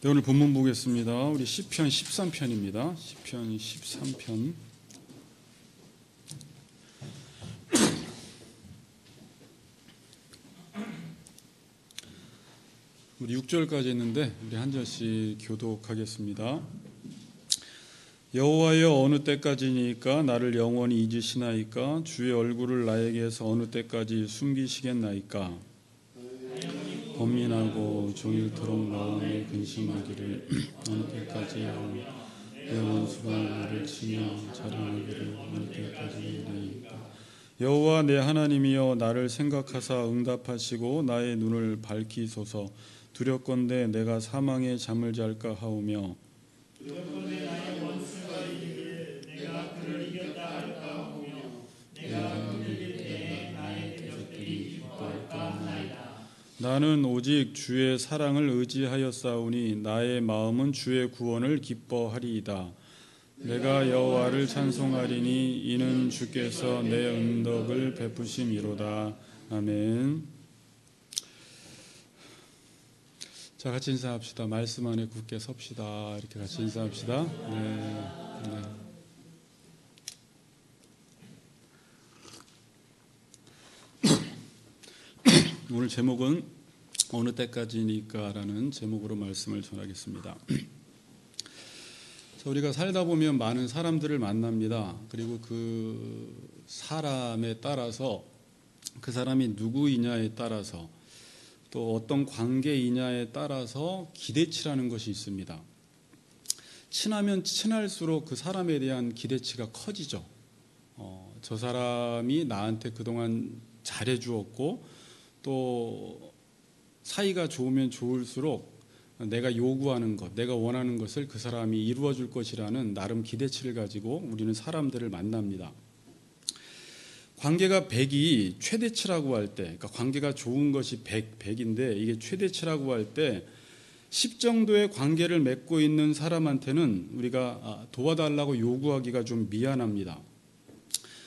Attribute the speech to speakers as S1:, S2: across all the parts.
S1: 네, 오늘 본문 보겠습니다. 우리 시편 13편입니다. 시편 13편. 우리 6절까지 있는데 우리 한 절씩 교독하겠습니다. 여호와여, 어느 때까지니까 나를 영원히 잊으시나이까? 주의 얼굴을 나에게서 어느 때까지 숨기시겠나이까? 범민하고 종일토록 마음에 근심하기를 어느 때까지 내 원수가 나를 치며 자랑하기를 어느 때까지이리까? 여호와 내 하나님이여, 나를 생각하사 응답하시고 나의 눈을 밝히소서. 두렵건대 내가 사망의 잠을 잘까 하오며 두렵건대 나의 원수가 이르기를 내가 그를 이겼다 할까 하오며 내가 그를 이길 때에 나의 대적들이 기뻐할까 하나이다. 나는 오직 주의 사랑을 의지하였사오니 나의 마음은 주의 구원을 기뻐하리이다. 내가 여호와를 찬송하리니 이는 주께서 내 은덕을 베푸심이로다. 아멘. 자, 같이 인사합시다. 말씀 안에 굳게 섭시다. 이렇게 같이 인사합시다. 네. 오늘 제목은 어느 때까지니까 라는 제목으로 말씀을 전하겠습니다. 자, 우리가 살다 보면 많은 사람들을 만납니다. 그리고 그 사람에 따라서, 그 사람이 누구이냐에 따라서, 또 어떤 관계이냐에 따라서 기대치라는 것이 있습니다. 친하면 친할수록 그 사람에 대한 기대치가 커지죠. 저 사람이 나한테 그동안 잘해주었고, 또 사이가 좋으면 좋을수록 내가 요구하는 것, 내가 원하는 것을 그 사람이 이루어줄 것이라는 나름 기대치를 가지고 우리는 사람들을 만납니다. 관계가 100이 최대치라고 할 때, 그러니까 관계가 좋은 것이 100인데 이게 최대치라고 할 때 10 정도의 관계를 맺고 있는 사람한테는 우리가 도와달라고 요구하기가 좀 미안합니다.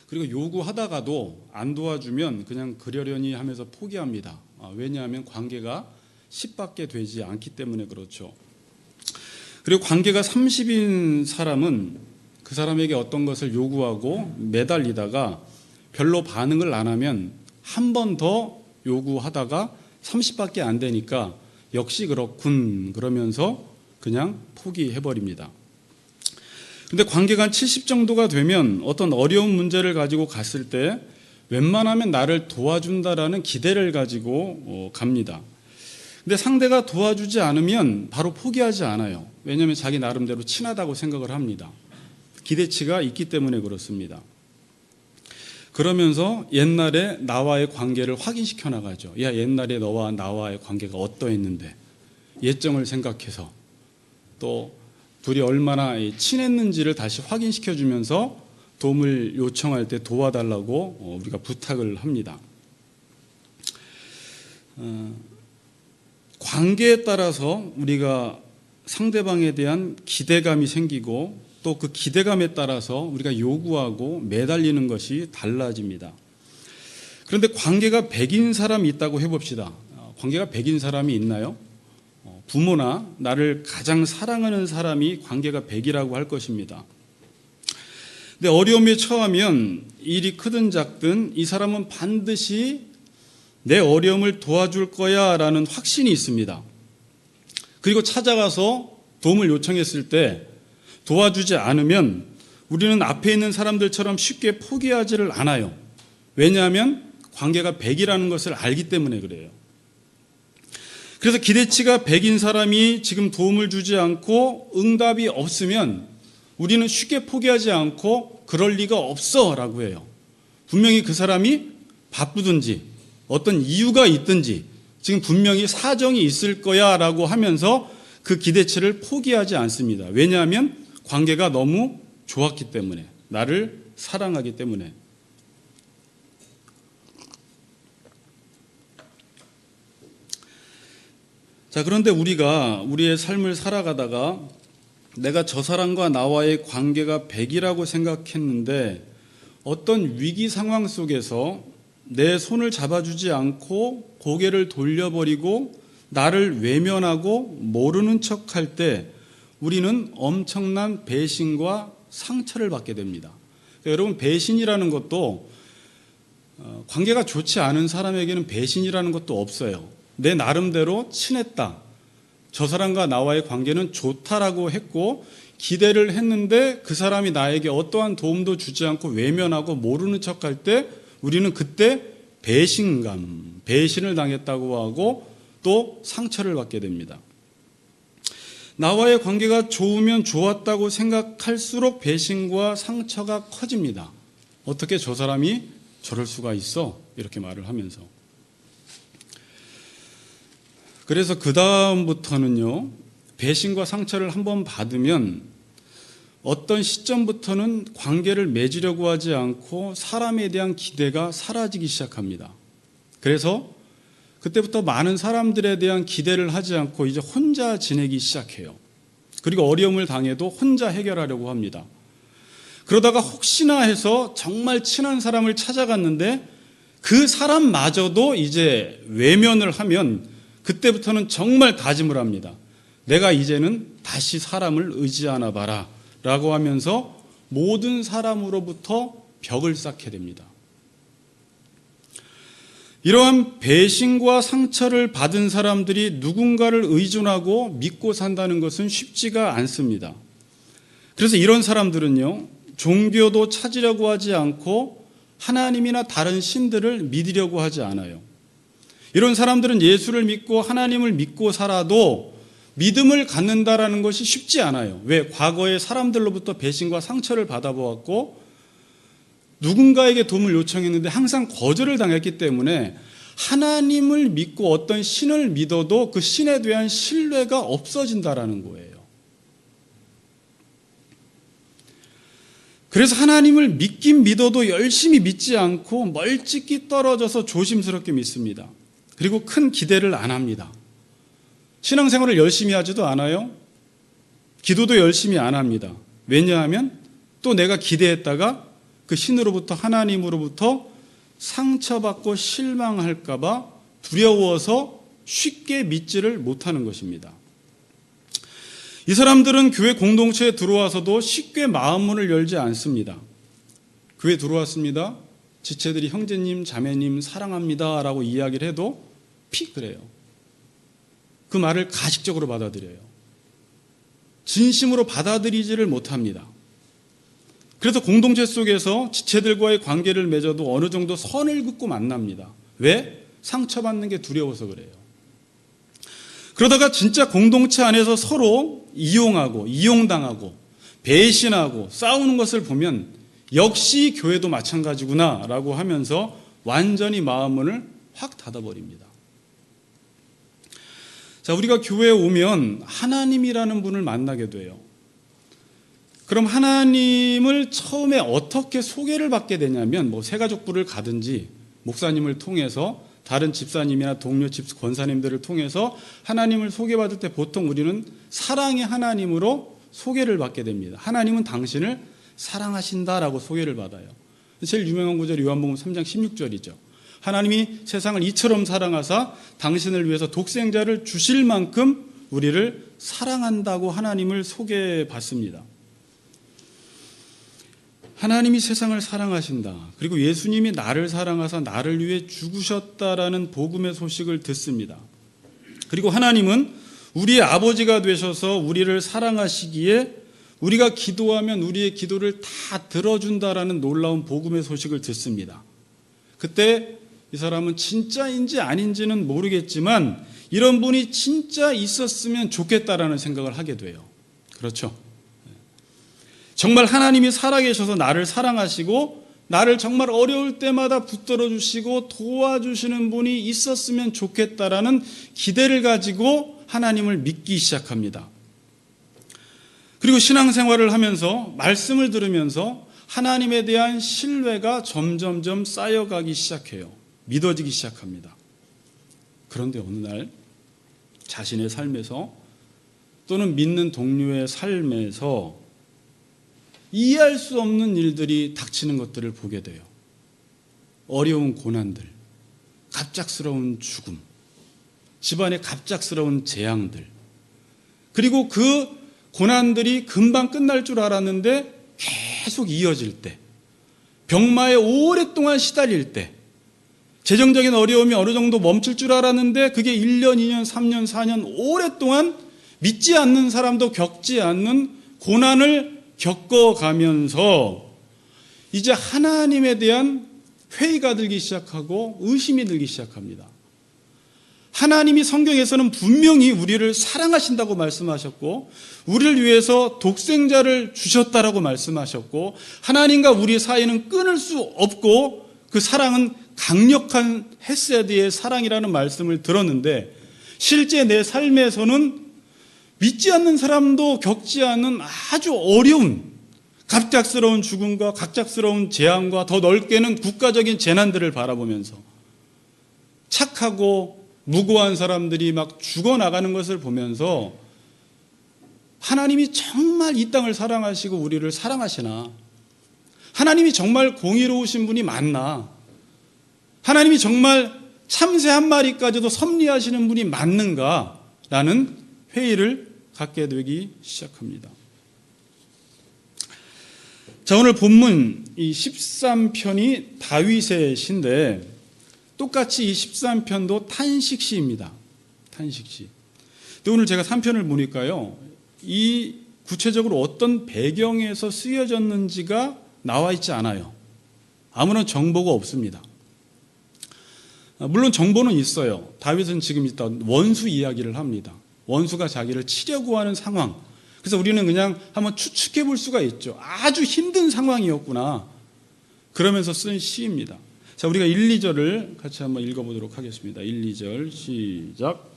S1: 그리고 요구하다가도 안 도와주면 그냥 그러려니 하면서 포기합니다. 왜냐하면 관계가 10밖에 되지 않기 때문에 그렇죠. 그리고 관계가 30인 사람은 그 사람에게 어떤 것을 요구하고 매달리다가 별로 반응을 안 하면 한 번 더 요구하다가 30밖에 안 되니까 역시 그렇군 그러면서 그냥 포기해버립니다. 근데 관계가 70 정도가 되면 어떤 어려운 문제를 가지고 갔을 때 웬만하면 나를 도와준다라는 기대를 가지고 갑니다. 근데 상대가 도와주지 않으면 바로 포기하지 않아요. 왜냐하면 자기 나름대로 친하다고 생각을 합니다. 기대치가 있기 때문에 그렇습니다. 그러면서 옛날에 나와의 관계를 확인시켜 나가죠. 야, 옛날에 너와 나와의 관계가 어떠했는데, 예정을 생각해서 또 둘이 얼마나 친했는지를 다시 확인시켜 주면서 도움을 요청할 때 도와달라고 우리가 부탁을 합니다. 관계에 따라서 우리가 상대방에 대한 기대감이 생기고 또 그 기대감에 따라서 우리가 요구하고 매달리는 것이 달라집니다. 그런데 관계가 100인 사람이 있다고 해봅시다. 관계가 100인 사람이 있나요? 부모나 나를 가장 사랑하는 사람이 관계가 100이라고 할 것입니다. 근데 어려움에 처하면 일이 크든 작든 이 사람은 반드시 내 어려움을 도와줄 거야 라는 확신이 있습니다. 그리고 찾아가서 도움을 요청했을 때 도와주지 않으면 우리는 앞에 있는 사람들처럼 쉽게 포기하지를 않아요. 왜냐하면 관계가 100이라는 것을 알기 때문에 그래요. 그래서 기대치가 100인 사람이 지금 도움을 주지 않고 응답이 없으면 우리는 쉽게 포기하지 않고 그럴 리가 없어 라고 해요. 분명히 그 사람이 바쁘든지 어떤 이유가 있든지 지금 분명히 사정이 있을 거야 라고 하면서 그 기대치를 포기하지 않습니다. 왜냐하면 관계가 너무 좋았기 때문에, 나를 사랑하기 때문에. 자, 그런데 우리가 우리의 삶을 살아가다가 내가 저 사람과 나와의 관계가 100이라고 생각했는데 어떤 위기 상황 속에서 내 손을 잡아주지 않고 고개를 돌려버리고 나를 외면하고 모르는 척할 때 우리는 엄청난 배신과 상처를 받게 됩니다. 그러니까 여러분, 배신이라는 것도 관계가 좋지 않은 사람에게는 배신이라는 것도 없어요. 내 나름대로 친했다, 저 사람과 나와의 관계는 좋다라고 했고 기대를 했는데 그 사람이 나에게 어떠한 도움도 주지 않고 외면하고 모르는 척할 때 우리는 그때 배신을 당했다고 하고 또 상처를 받게 됩니다. 나와의 관계가 좋으면 좋았다고 생각할수록 배신과 상처가 커집니다. 어떻게 저 사람이 저럴 수가 있어? 이렇게 말을 하면서. 그래서 그 다음부터는요, 배신과 상처를 한번 받으면 어떤 시점부터는 관계를 맺으려고 하지 않고 사람에 대한 기대가 사라지기 시작합니다. 그래서 그때부터 많은 사람들에 대한 기대를 하지 않고 이제 혼자 지내기 시작해요. 그리고 어려움을 당해도 혼자 해결하려고 합니다. 그러다가 혹시나 해서 정말 친한 사람을 찾아갔는데 그 사람마저도 이제 외면을 하면 그때부터는 정말 다짐을 합니다. 내가 이제는 다시 사람을 의지하나 봐라 라고 하면서 모든 사람으로부터 벽을 쌓게 됩니다. 이러한 배신과 상처를 받은 사람들이 누군가를 의존하고 믿고 산다는 것은 쉽지가 않습니다. 그래서 이런 사람들은요, 종교도 찾으려고 하지 않고 하나님이나 다른 신들을 믿으려고 하지 않아요. 이런 사람들은 예수를 믿고 하나님을 믿고 살아도 믿음을 갖는다라는 것이 쉽지 않아요. 왜? 과거에 사람들로부터 배신과 상처를 받아보았고 누군가에게 도움을 요청했는데 항상 거절을 당했기 때문에 하나님을 믿고 어떤 신을 믿어도 그 신에 대한 신뢰가 없어진다라는 거예요. 그래서 하나님을 믿긴 믿어도 열심히 믿지 않고 멀찍이 떨어져서 조심스럽게 믿습니다. 그리고 큰 기대를 안 합니다. 신앙생활을 열심히 하지도 않아요. 기도도 열심히 안 합니다. 왜냐하면 또 내가 기대했다가 그 신으로부터, 하나님으로부터 상처받고 실망할까 봐 두려워서 쉽게 믿지를 못하는 것입니다. 이 사람들은 교회 공동체에 들어와서도 쉽게 마음문을 열지 않습니다. 교회 들어왔습니다. 지체들이 형제님, 자매님 사랑합니다 라고 이야기를 해도 픽 그래요. 그 말을 가식적으로 받아들여요. 진심으로 받아들이지를 못합니다. 그래서 공동체 속에서 지체들과의 관계를 맺어도 어느 정도 선을 긋고 만납니다. 왜? 상처받는 게 두려워서 그래요. 그러다가 진짜 공동체 안에서 서로 이용하고 이용당하고 배신하고 싸우는 것을 보면 역시 교회도 마찬가지구나 라고 하면서 완전히 마음문을 확 닫아버립니다. 자, 우리가 교회에 오면 하나님이라는 분을 만나게 돼요. 그럼 하나님을 처음에 어떻게 소개를 받게 되냐면 새가족부를 가든지 목사님을 통해서 다른 집사님이나 동료 권사님들을 통해서 하나님을 소개받을 때 보통 우리는 사랑의 하나님으로 소개를 받게 됩니다. 하나님은 당신을 사랑하신다라고 소개를 받아요. 제일 유명한 구절이 요한복음 3장 16절이죠. 하나님이 세상을 이처럼 사랑하사 당신을 위해서 독생자를 주실 만큼 우리를 사랑한다고 하나님을 소개받습니다. 하나님이 세상을 사랑하신다. 그리고 예수님이 나를 사랑하사 나를 위해 죽으셨다라는 복음의 소식을 듣습니다. 그리고 하나님은 우리의 아버지가 되셔서 우리를 사랑하시기에 우리가 기도하면 우리의 기도를 다 들어준다라는 놀라운 복음의 소식을 듣습니다. 그때 이 사람은 진짜인지 아닌지는 모르겠지만 이런 분이 진짜 있었으면 좋겠다라는 생각을 하게 돼요. 그렇죠? 정말 하나님이 살아계셔서 나를 사랑하시고 나를 정말 어려울 때마다 붙들어 주시고 도와주시는 분이 있었으면 좋겠다라는 기대를 가지고 하나님을 믿기 시작합니다. 그리고 신앙생활을 하면서 말씀을 들으면서 하나님에 대한 신뢰가 점점점 쌓여가기 시작해요. 믿어지기 시작합니다. 그런데 어느 날 자신의 삶에서 또는 믿는 동료의 삶에서 이해할 수 없는 일들이 닥치는 것들을 보게 돼요. 어려운 고난들, 갑작스러운 죽음, 집안의 갑작스러운 재앙들, 그리고 그 고난들이 금방 끝날 줄 알았는데 계속 이어질 때, 병마에 오랫동안 시달릴 때, 재정적인 어려움이 어느 정도 멈출 줄 알았는데 그게 1년, 2년, 3년, 4년 오랫동안 믿지 않는 사람도 겪지 않는 고난을 겪어가면서 이제 하나님에 대한 회의가 들기 시작하고 의심이 들기 시작합니다. 하나님이 성경에서는 분명히 우리를 사랑하신다고 말씀하셨고, 우리를 위해서 독생자를 주셨다라고 말씀하셨고, 하나님과 우리 사이는 끊을 수 없고 그 사랑은 강력한 헤세드의 사랑이라는 말씀을 들었는데, 실제 내 삶에서는 믿지 않는 사람도 겪지 않는 아주 어려운 갑작스러운 죽음과 갑작스러운 재앙과 더 넓게는 국가적인 재난들을 바라보면서 착하고 무고한 사람들이 막 죽어나가는 것을 보면서 하나님이 정말 이 땅을 사랑하시고 우리를 사랑하시나? 하나님이 정말 공의로우신 분이 맞나? 하나님이 정말 참새 한 마리까지도 섭리하시는 분이 맞는가? 라는 회의를 갖게 되기 시작합니다. 자, 오늘 본문 이 13편이 다윗의 시인데 똑같이 이 13편도 탄식시입니다. 탄식시. 근데 오늘 제가 3편을 보니까요, 이 구체적으로 어떤 배경에서 쓰여졌는지가 나와 있지 않아요. 아무런 정보가 없습니다. 물론 정보는 있어요. 다윗은 지금 일단 원수 이야기를 합니다. 원수가 자기를 치려고 하는 상황. 그래서 우리는 그냥 한번 추측해 볼 수가 있죠. 아주 힘든 상황이었구나. 그러면서 쓴 시입니다. 자, 우리가 1, 2절을 같이 한번 읽어보도록 하겠습니다. 1, 2절 시작.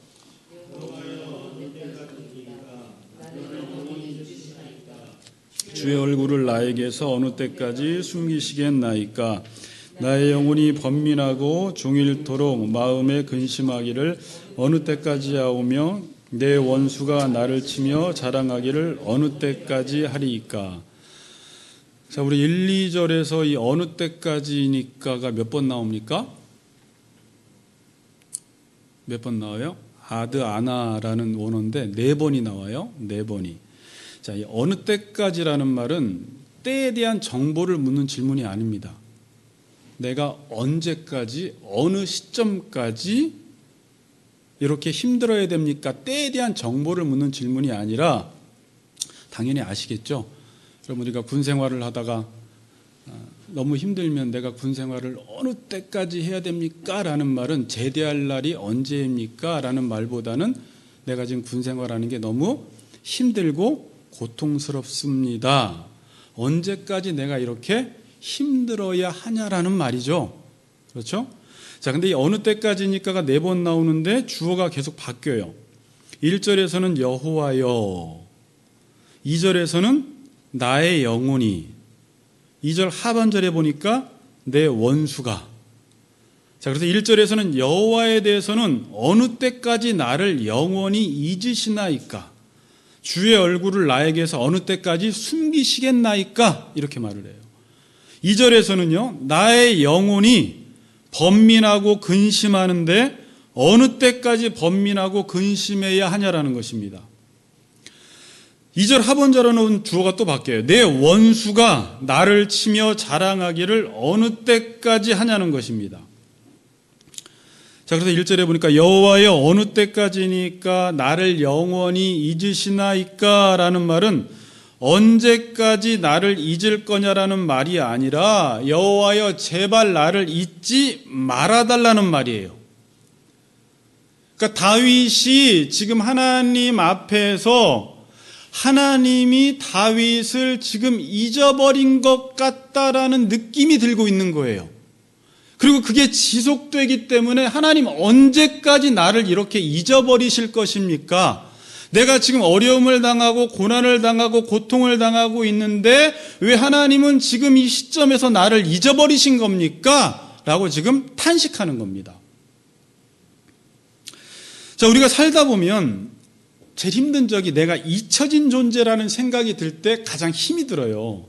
S1: 주의 얼굴을 나에게서 어느 때까지 숨기시겠나이까? 나의 영혼이 번민하고 종일토록 마음에 근심하기를 어느 때까지 하오며 내 원수가 나를 치며 자랑하기를 어느 때까지 하리이까? 자, 우리 1, 2절에서 이 어느 때까지니까가 몇 번 나옵니까? 몇 번 나와요? 아드 아나라는 원어인데 4번이 나와요. 4번이. 자, 이 어느 때까지라는 말은 때에 대한 정보를 묻는 질문이 아닙니다. 내가 언제까지, 어느 시점까지 이렇게 힘들어야 됩니까? 때에 대한 정보를 묻는 질문이 아니라, 당연히 아시겠죠? 여러분, 우리가 군 생활을 하다가 너무 힘들면 내가 군 생활을 어느 때까지 해야 됩니까? 라는 말은 제대할 날이 언제입니까? 라는 말보다는 내가 지금 군 생활하는 게 너무 힘들고 고통스럽습니다. 언제까지 내가 이렇게 힘들어야 하냐라는 말이죠. 그렇죠? 자, 근데 이 어느 때까지니까가 4번 나오는데 주어가 계속 바뀌어요. 1절에서는 여호와여, 2절에서는 나의 영혼이, 2절 하반절에 보니까 내 원수가. 자, 그래서 1절에서는 여호와에 대해서는 어느 때까지 나를 영원히 잊으시나이까? 주의 얼굴을 나에게서 어느 때까지 숨기시겠나이까? 이렇게 말을 해요. 2절에서는요, 나의 영혼이 번민하고 근심하는데 어느 때까지 번민하고 근심해야 하냐라는 것입니다. 2절 하반절에는 주어가 또 바뀌어요. 내 원수가 나를 치며 자랑하기를 어느 때까지 하냐는 것입니다. 자, 그래서 1절에 보니까 여호와여 어느 때까지니까 나를 영원히 잊으시나이까? 라는 말은 언제까지 나를 잊을 거냐라는 말이 아니라 여호와여 제발 나를 잊지 말아달라는 말이에요. 그러니까 다윗이 지금 하나님 앞에서 하나님이 다윗을 지금 잊어버린 것 같다라는 느낌이 들고 있는 거예요. 그리고 그게 지속되기 때문에 하나님 언제까지 나를 이렇게 잊어버리실 것입니까? 내가 지금 어려움을 당하고 고난을 당하고 고통을 당하고 있는데 왜 하나님은 지금 이 시점에서 나를 잊어버리신 겁니까? 라고 지금 탄식하는 겁니다. 자, 우리가 살다 보면 제일 힘든 적이 내가 잊혀진 존재라는 생각이 들 때 가장 힘이 들어요.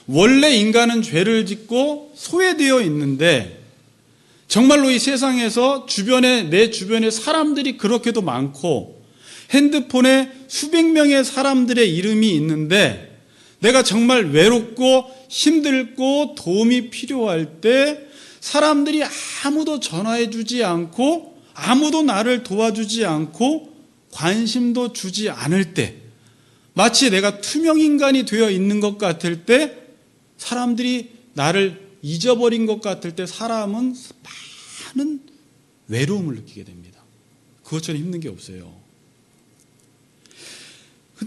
S1: 원래 인간은 죄를 짓고 소외되어 있는데 정말로 이 세상에서 내 주변에 사람들이 그렇게도 많고 핸드폰에 수백 명의 사람들의 이름이 있는데 내가 정말 외롭고 힘들고 도움이 필요할 때 사람들이 아무도 전화해 주지 않고 아무도 나를 도와주지 않고 관심도 주지 않을 때, 마치 내가 투명인간이 되어 있는 것 같을 때, 사람들이 나를 잊어버린 것 같을 때 사람은 많은 외로움을 느끼게 됩니다. 그것처럼 힘든 게 없어요.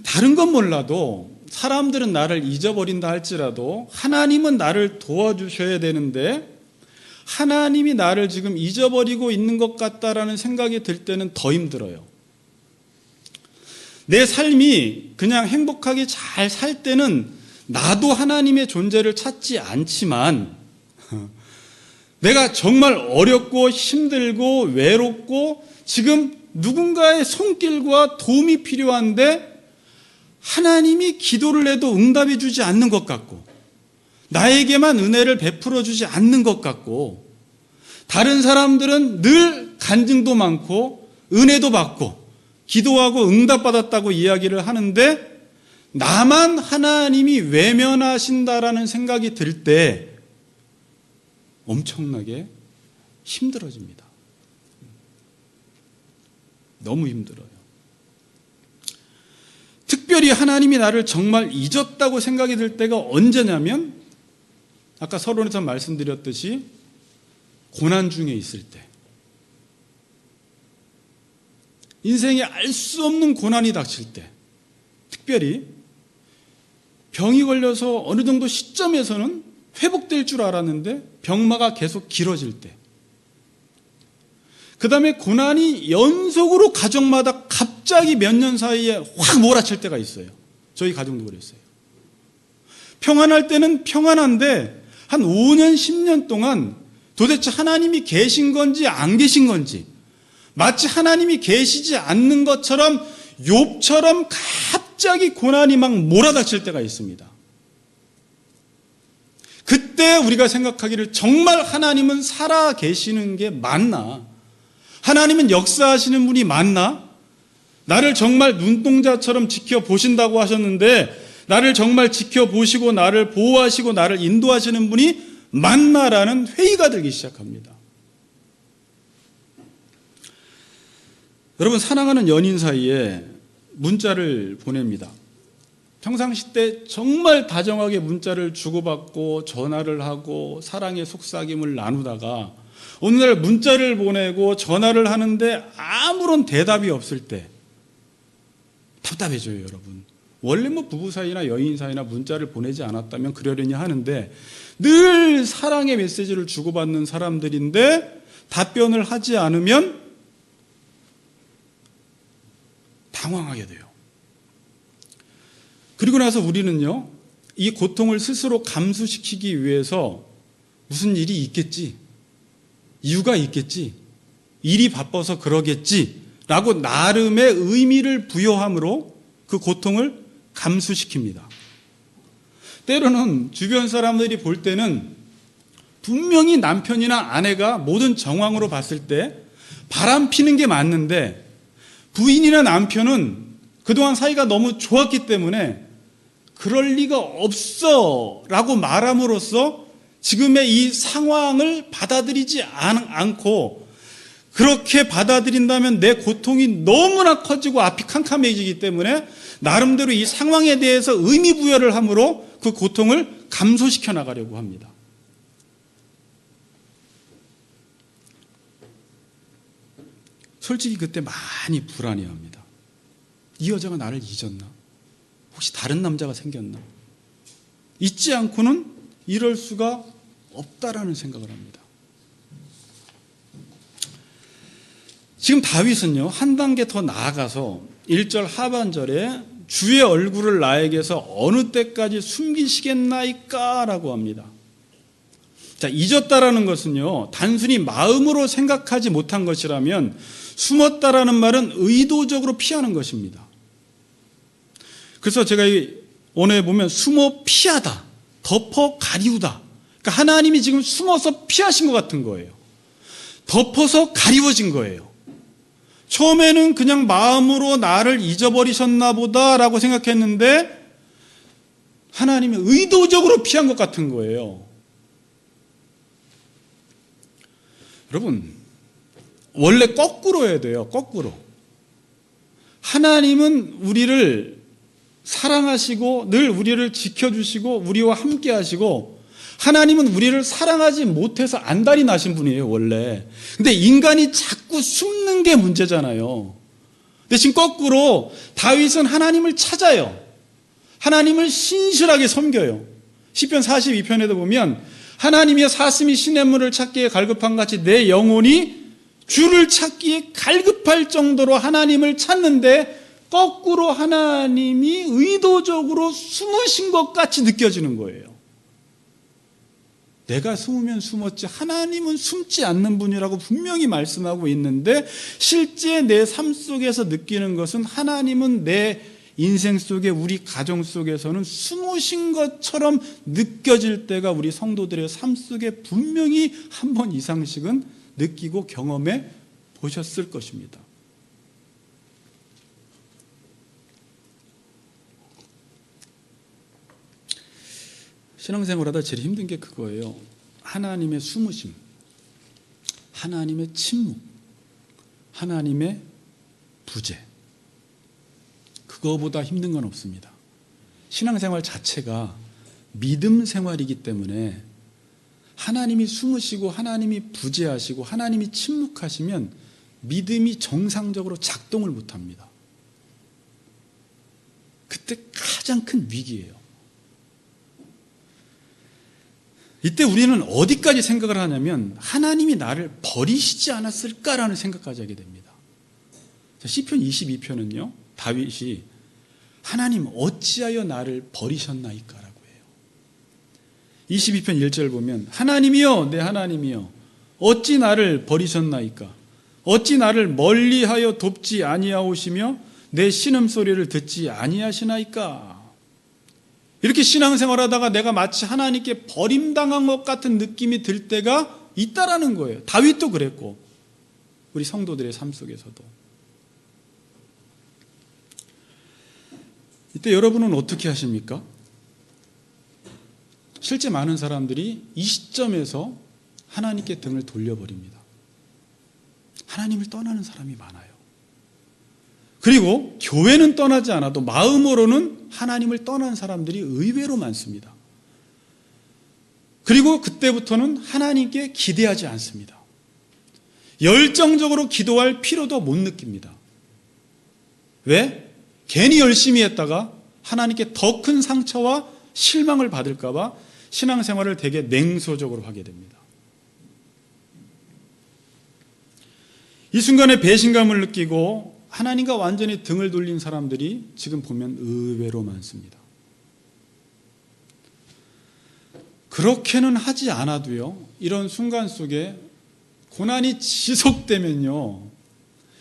S1: 다른 건 몰라도 사람들은 나를 잊어버린다 할지라도 하나님은 나를 도와주셔야 되는데 하나님이 나를 지금 잊어버리고 있는 것 같다라는 생각이 들 때는 더 힘들어요. 내 삶이 그냥 행복하게 잘 살 때는 나도 하나님의 존재를 찾지 않지만 내가 정말 어렵고 힘들고 외롭고 지금 누군가의 손길과 도움이 필요한데 하나님이 기도를 해도 응답해 주지 않는 것 같고 나에게만 은혜를 베풀어 주지 않는 것 같고 다른 사람들은 늘 간증도 많고 은혜도 받고 기도하고 응답받았다고 이야기를 하는데 나만 하나님이 외면하신다라는 생각이 들 때 엄청나게 힘들어집니다. 너무 힘들어요. 특별히 하나님이 나를 정말 잊었다고 생각이 들 때가 언제냐면 아까 서론에서 말씀드렸듯이 고난 중에 있을 때, 인생에 알 수 없는 고난이 닥칠 때, 특별히 병이 걸려서 어느 정도 시점에서는 회복될 줄 알았는데 병마가 계속 길어질 때, 그 다음에 고난이 연속으로 가정마다 갑자기 몇 년 사이에 확 몰아칠 때가 있어요. 저희 가정도 그랬어요. 평안할 때는 평안한데 한 5년, 10년 동안 도대체 하나님이 계신 건지 안 계신 건지, 마치 하나님이 계시지 않는 것처럼 욥처럼 갑자기 고난이 막 몰아닥칠 때가 있습니다. 그때 우리가 생각하기를 정말 하나님은 살아 계시는 게 맞나? 하나님은 역사하시는 분이 맞나? 나를 정말 눈동자처럼 지켜보신다고 하셨는데 나를 정말 지켜보시고 나를 보호하시고 나를 인도하시는 분이 맞나라는 회의가 들기 시작합니다. 여러분, 사랑하는 연인 사이에 문자를 보냅니다. 평상시 때 정말 다정하게 문자를 주고받고 전화를 하고 사랑의 속삭임을 나누다가 어느 날 문자를 보내고 전화를 하는데 아무런 대답이 없을 때 답답해져요, 여러분. 원래 부부 사이나 연인 사이나 문자를 보내지 않았다면 그러려니 하는데 늘 사랑의 메시지를 주고받는 사람들인데 답변을 하지 않으면 당황하게 돼요. 그리고 나서 우리는요, 이 고통을 스스로 감수시키기 위해서 무슨 일이 있겠지, 이유가 있겠지, 일이 바빠서 그러겠지 라고 나름의 의미를 부여함으로 그 고통을 감수시킵니다. 때로는 주변 사람들이 볼 때는 분명히 남편이나 아내가 모든 정황으로 봤을 때 바람 피는 게 맞는데 부인이나 남편은 그동안 사이가 너무 좋았기 때문에 그럴 리가 없어 라고 말함으로써 지금의 이 상황을 받아들이지 않고, 그렇게 받아들인다면 내 고통이 너무나 커지고 앞이 캄캄해지기 때문에 나름대로 이 상황에 대해서 의미 부여를 함으로 그 고통을 감소시켜 나가려고 합니다. 솔직히 그때 많이 불안해합니다. 이 여자가 나를 잊었나? 혹시 다른 남자가 생겼나? 잊지 않고는 이럴 수가 없다라는 생각을 합니다. 지금 다윗은요, 한 단계 더 나아가서 1절 하반절에 주의 얼굴을 나에게서 어느 때까지 숨기시겠나이까 라고 합니다. 자, 잊었다라는 것은요, 단순히 마음으로 생각하지 못한 것이라면 숨었다라는 말은 의도적으로 피하는 것입니다. 그래서 제가 오늘 보면 숨어 피하다, 덮어 가리우다. 그러니까 하나님이 지금 숨어서 피하신 것 같은 거예요. 덮어서 가리워진 거예요. 처음에는 그냥 마음으로 나를 잊어버리셨나 보다라고 생각했는데 하나님이 의도적으로 피한 것 같은 거예요. 여러분, 원래 거꾸로 해야 돼요. 거꾸로. 하나님은 우리를 사랑하시고 늘 우리를 지켜주시고 우리와 함께 하시고, 하나님은 우리를 사랑하지 못해서 안달이 나신 분이에요, 원래. 근데 인간이 자꾸 숨는 게 문제잖아요. 근데 지금 거꾸로 다윗은 하나님을 찾아요. 하나님을 신실하게 섬겨요. 시편 42편에도 보면 하나님의 사슴이 시냇물을 찾기에 갈급한 같이 내 영혼이 주를 찾기에 갈급할 정도로 하나님을 찾는데, 거꾸로 하나님이 의도적으로 숨으신 것 같이 느껴지는 거예요. 내가 숨으면 숨었지 하나님은 숨지 않는 분이라고 분명히 말씀하고 있는데, 실제 내 삶 속에서 느끼는 것은 하나님은 내 인생 속에, 우리 가정 속에서는 숨으신 것처럼 느껴질 때가 우리 성도들의 삶 속에 분명히 한 번 이상씩은 느끼고 경험해 보셨을 것입니다. 신앙생활하다 제일 힘든 게 그거예요. 하나님의 숨으심, 하나님의 침묵, 하나님의 부재. 그거보다 힘든 건 없습니다. 신앙생활 자체가 믿음 생활이기 때문에 하나님이 숨으시고 하나님이 부재하시고 하나님이 침묵하시면 믿음이 정상적으로 작동을 못합니다. 그때 가장 큰 위기예요. 이때 우리는 어디까지 생각을 하냐면 하나님이 나를 버리시지 않았을까라는 생각까지 하게 됩니다. 시편 22편은요, 다윗이 하나님 어찌하여 나를 버리셨나이까라고 해요. 22편 1절 보면 하나님이여, 내 하나님이여, 어찌 나를 버리셨나이까? 어찌 나를 멀리하여 돕지 아니하오시며 내 신음소리를 듣지 아니하시나이까? 이렇게 신앙생활하다가 내가 마치 하나님께 버림당한 것 같은 느낌이 들 때가 있다라는 거예요. 다윗도 그랬고 우리 성도들의 삶 속에서도. 이때 여러분은 어떻게 하십니까? 실제 많은 사람들이 이 시점에서 하나님께 등을 돌려버립니다. 하나님을 떠나는 사람이 많아요. 그리고 교회는 떠나지 않아도 마음으로는 하나님을 떠난 사람들이 의외로 많습니다. 그리고 그때부터는 하나님께 기대하지 않습니다. 열정적으로 기도할 필요도 못 느낍니다. 왜? 괜히 열심히 했다가 하나님께 더 큰 상처와 실망을 받을까 봐 신앙생활을 되게 냉소적으로 하게 됩니다. 이 순간에 배신감을 느끼고 하나님과 완전히 등을 돌린 사람들이 지금 보면 의외로 많습니다. 그렇게는 하지 않아도요, 이런 순간 속에 고난이 지속되면요,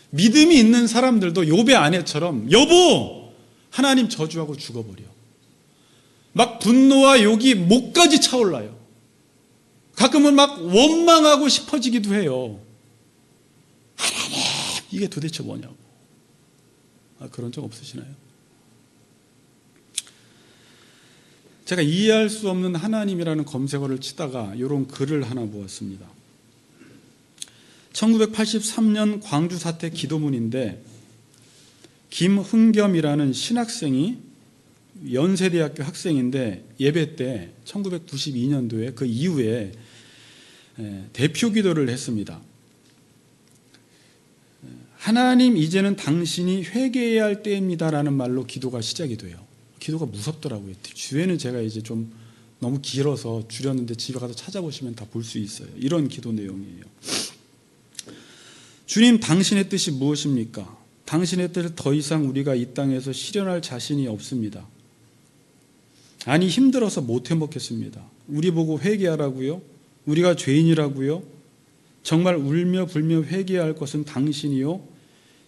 S1: 믿음이 있는 사람들도 욥의 아내처럼 여보! 하나님 저주하고 죽어버려. 막 분노와 욕이 목까지 차올라요. 가끔은 막 원망하고 싶어지기도 해요. 하나님, 이게 도대체 뭐냐고. 그런 적 없으시나요? 제가 이해할 수 없는 하나님이라는 검색어를 치다가 이런 글을 하나 보았습니다. 1983년 광주 사태 기도문인데, 김흥겸이라는 신학생이 연세대학교 학생인데 예배 때 1992년도에 그 이후에 대표 기도를 했습니다. 하나님, 이제는 당신이 회개해야 할 때입니다라는 말로 기도가 시작이 돼요. 기도가 무섭더라고요. 주에는 제가 이제 좀 너무 길어서 줄였는데 집에 가서 찾아보시면 다 볼 수 있어요. 이런 기도 내용이에요. 주님, 당신의 뜻이 무엇입니까? 당신의 뜻을 더 이상 우리가 이 땅에서 실현할 자신이 없습니다. 아니, 힘들어서 못 해먹겠습니다. 우리 보고 회개하라고요? 우리가 죄인이라고요? 정말 울며 불며 회개해야 할 것은 당신이요,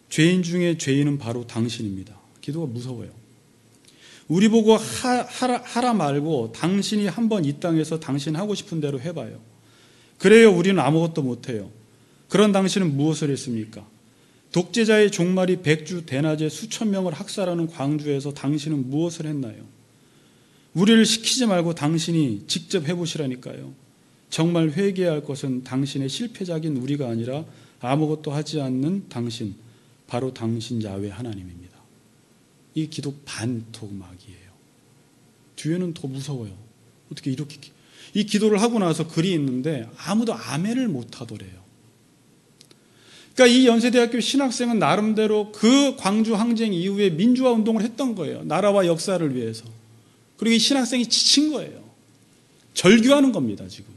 S1: 죄인 중에 죄인은 바로 당신입니다. 기도가 무서워요. 우리 보고 하라 말고 당신이 한번 이 땅에서 당신 하고 싶은 대로 해봐요. 그래요, 우리는 아무것도 못해요. 그런 당신은 무엇을 했습니까? 독재자의 종말이 백주 대낮에 수천 명을 학살하는 광주에서 당신은 무엇을 했나요? 우리를 시키지 말고 당신이 직접 해보시라니까요. 정말 회개해야 할 것은 당신의 실패작인 우리가 아니라 아무것도 하지 않는 당신, 바로 당신 야훼 하나님입니다. 이 기도 반토막이에요. 뒤에는 더 무서워요. 어떻게 이렇게 이 기도를 하고 나서 글이 있는데 아무도 아멘을 못하더래요. 그러니까 이 연세대학교 신학생은 나름대로 그 광주 항쟁 이후에 민주화 운동을 했던 거예요. 나라와 역사를 위해서. 그리고 이 신학생이 지친 거예요. 절규하는 겁니다, 지금.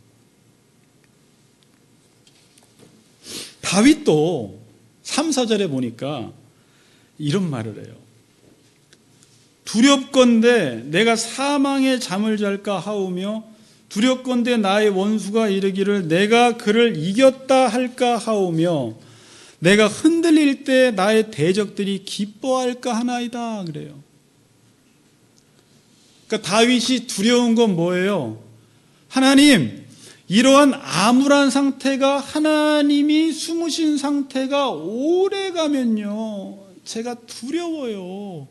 S1: 다윗도 3, 4절에 보니까 이런 말을 해요. 두렵건대 내가 사망의 잠을 잘까 하오며 두렵건대 나의 원수가 이르기를 내가 그를 이겼다 할까 하오며 내가 흔들릴 때 나의 대적들이 기뻐할까 하나이다 그래요. 그러니까 다윗이 두려운 건 뭐예요? 하나님, 이러한 암울한 상태가 하나님이 숨으신 상태가 오래 가면요 제가 두려워요.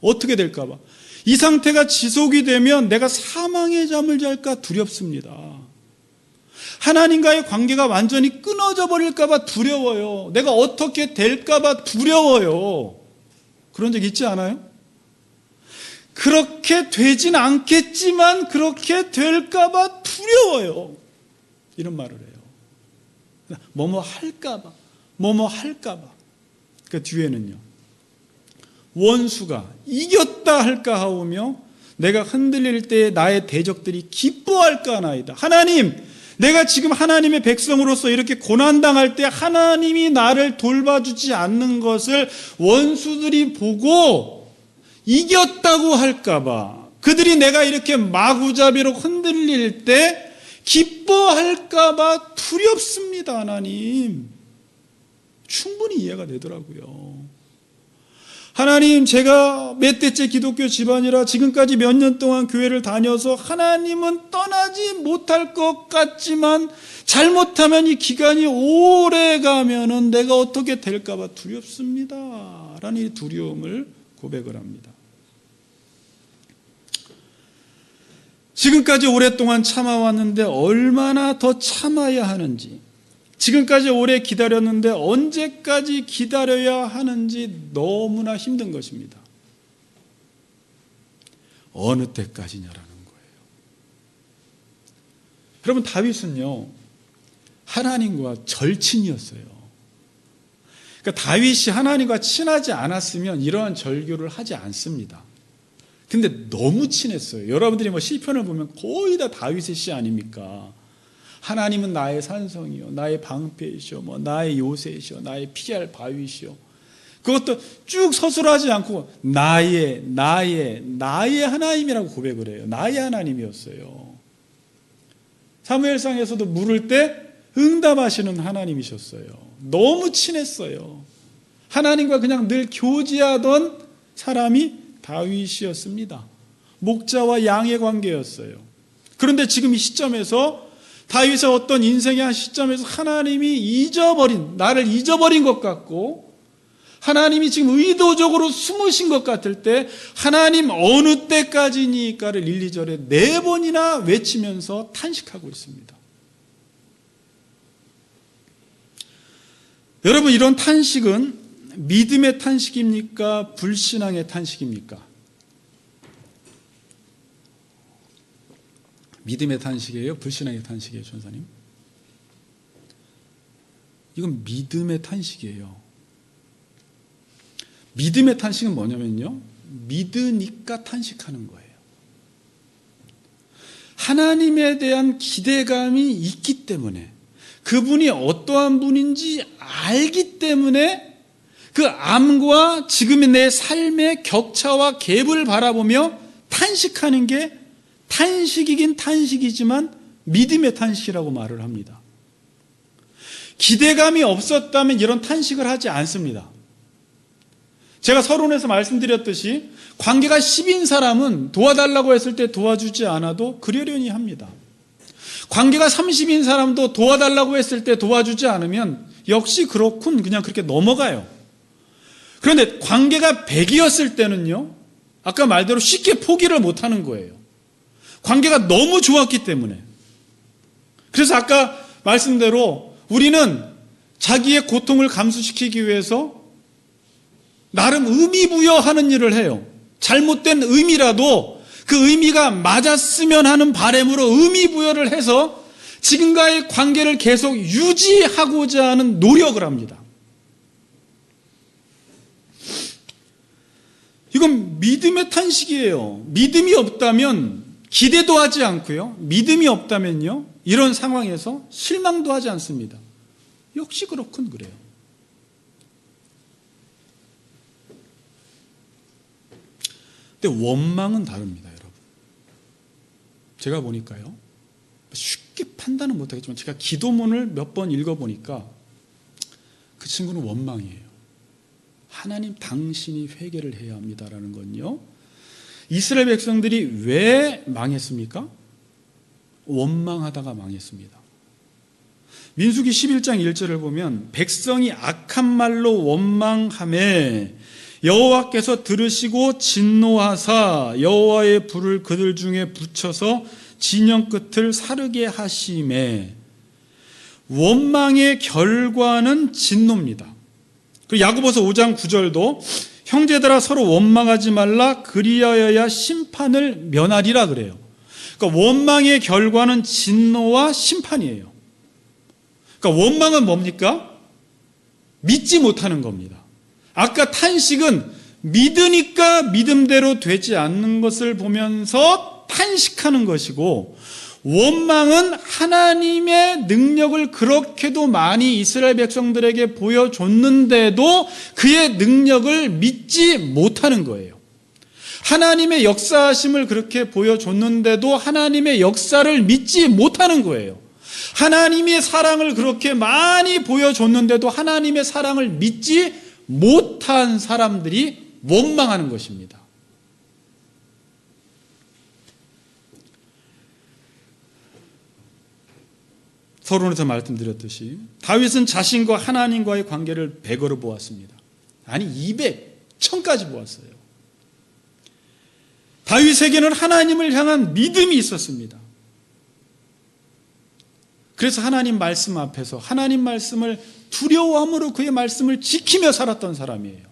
S1: 어떻게 될까 봐. 이 상태가 지속이 되면 내가 사망의 잠을 잘까 두렵습니다. 하나님과의 관계가 완전히 끊어져 버릴까 봐 두려워요. 내가 어떻게 될까 봐 두려워요. 그런 적 있지 않아요? 그렇게 되진 않겠지만 그렇게 될까 봐 두려워요. 이런 말을 해요. 뭐뭐 할까 봐. 뭐뭐 할까 봐. 그 뒤에는요. 원수가 이겼다 할까 하오며 내가 흔들릴 때에 나의 대적들이 기뻐할까 하나이다. 하나님, 내가 지금 하나님의 백성으로서 이렇게 고난당할 때 하나님이 나를 돌봐주지 않는 것을 원수들이 보고 이겼다고 할까 봐, 그들이 내가 이렇게 마구잡이로 흔들릴 때 기뻐할까 봐 두렵습니다. 하나님, 충분히 이해가 되더라고요. 하나님, 제가 몇 대째 기독교 집안이라 지금까지 몇 년 동안 교회를 다녀서 하나님은 떠나지 못할 것 같지만 잘못하면 이 기간이 오래 가면은 내가 어떻게 될까 봐 두렵습니다. 라는 이 두려움을 고백을 합니다. 지금까지 오랫동안 참아왔는데 얼마나 더 참아야 하는지, 지금까지 오래 기다렸는데 언제까지 기다려야 하는지 너무나 힘든 것입니다. 어느 때까지냐라는 거예요. 여러분, 다윗은요 하나님과 절친이었어요. 그러니까 다윗이 하나님과 친하지 않았으면 이러한 절규를 하지 않습니다. 근데 너무 친했어요. 여러분들이 뭐 시편을 보면 거의 다 다윗의 시 아닙니까? 하나님은 나의 산성이요, 나의 방패이시오, 뭐 나의 요새이시오, 나의 피할 바위시오. 그것도 쭉 서술하지 않고 나의 하나님이라고 고백을 해요. 나의 하나님이었어요. 사무엘상에서도 물을 때 응답하시는 하나님이셨어요. 너무 친했어요. 하나님과 그냥 늘 교제하던 사람이 다윗이었습니다. 목자와 양의 관계였어요. 그런데 지금 이 시점에서 다윗의 어떤 인생의 한 시점에서 하나님이 나를 잊어버린 것 같고 하나님이 지금 의도적으로 숨으신 것 같을 때 하나님 어느 때까지니까를 1, 2절에 4번이나 외치면서 탄식하고 있습니다. 여러분, 이런 탄식은 믿음의 탄식입니까? 불신앙의 탄식입니까? 믿음의 탄식이에요? 불신앙의 탄식이에요, 전사님? 이건 믿음의 탄식이에요. 믿음의 탄식은 뭐냐면요, 믿으니까 탄식하는 거예요. 하나님에 대한 기대감이 있기 때문에, 그분이 어떠한 분인지 알기 때문에 그 암과 지금의 내 삶의 격차와 갭을 바라보며 탄식하는 게 탄식이긴 탄식이지만 믿음의 탄식이라고 말을 합니다. 기대감이 없었다면 이런 탄식을 하지 않습니다. 제가 서론에서 말씀드렸듯이 관계가 10인 사람은 도와달라고 했을 때 도와주지 않아도 그러려니 합니다. 관계가 30인 사람도 도와달라고 했을 때 도와주지 않으면
S2: 역시 그렇군, 그냥 그렇게 넘어가요. 그런데 관계가 100이었을 때는요, 아까 말대로 쉽게 포기를 못하는 거예요. 관계가 너무 좋았기 때문에. 그래서 아까 말씀대로 우리는 자기의 고통을 감수시키기 위해서 나름 의미부여하는 일을 해요. 잘못된 의미라도 그 의미가 맞았으면 하는 바람으로 의미부여를 해서 지금과의 관계를 계속 유지하고자 하는 노력을 합니다. 이건 믿음의 탄식이에요. 믿음이 없다면 기대도 하지 않고요. 믿음이 없다면요, 이런 상황에서 실망도 하지 않습니다. 역시 그렇군 그래요. 근데 원망은 다릅니다, 여러분. 제가 보니까요, 쉽게 판단은 못하겠지만 제가 기도문을 몇 번 읽어보니까 그 친구는 원망이에요. 하나님, 당신이 회개를 해야 합니다라는 건요, 이스라엘 백성들이 왜 망했습니까? 원망하다가 망했습니다. 민수기 11장 1절을 보면 백성이 악한 말로 원망하매 여호와께서 들으시고 진노하사 여호와의 불을 그들 중에 붙여서 진영 끝을 사르게 하심에, 원망의 결과는 진노입니다. 그리고 야고보서 5장 9절도 형제들아 서로 원망하지 말라 그리하여야 심판을 면하리라 그래요. 그러니까 원망의 결과는 진노와 심판이에요. 그러니까 원망은 뭡니까? 믿지 못하는 겁니다. 아까 탄식은 믿으니까 믿음대로 되지 않는 것을 보면서 탄식하는 것이고, 원망은 하나님의 능력을 그렇게도 많이 이스라엘 백성들에게 보여줬는데도 그의 능력을 믿지 못하는 거예요. 하나님의 역사하심을 그렇게 보여줬는데도 하나님의 역사를 믿지 못하는 거예요. 하나님의 사랑을 그렇게 많이 보여줬는데도 하나님의 사랑을 믿지 못한 사람들이 원망하는 것입니다. 서론에서 말씀드렸듯이 다윗은 자신과 하나님과의 관계를 100으로 보았습니다. 아니 200, 1000까지 보았어요. 다윗에게는 하나님을 향한 믿음이 있었습니다. 그래서 하나님 말씀 앞에서 하나님 말씀을 두려워함으로 그의 말씀을 지키며 살았던 사람이에요.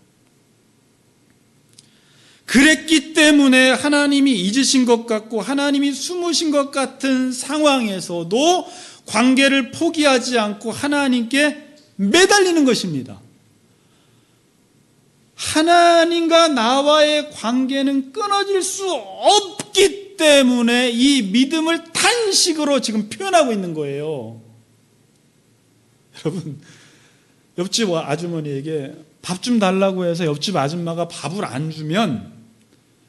S2: 그랬기 때문에 하나님이 잊으신 것 같고 하나님이 숨으신 것 같은 상황에서도 관계를 포기하지 않고 하나님께 매달리는 것입니다. 하나님과 나와의 관계는 끊어질 수 없기 때문에 이 믿음을 탄식으로 지금 표현하고 있는 거예요. 여러분, 옆집 아주머니에게 밥 좀 달라고 해서 옆집 아줌마가 밥을 안 주면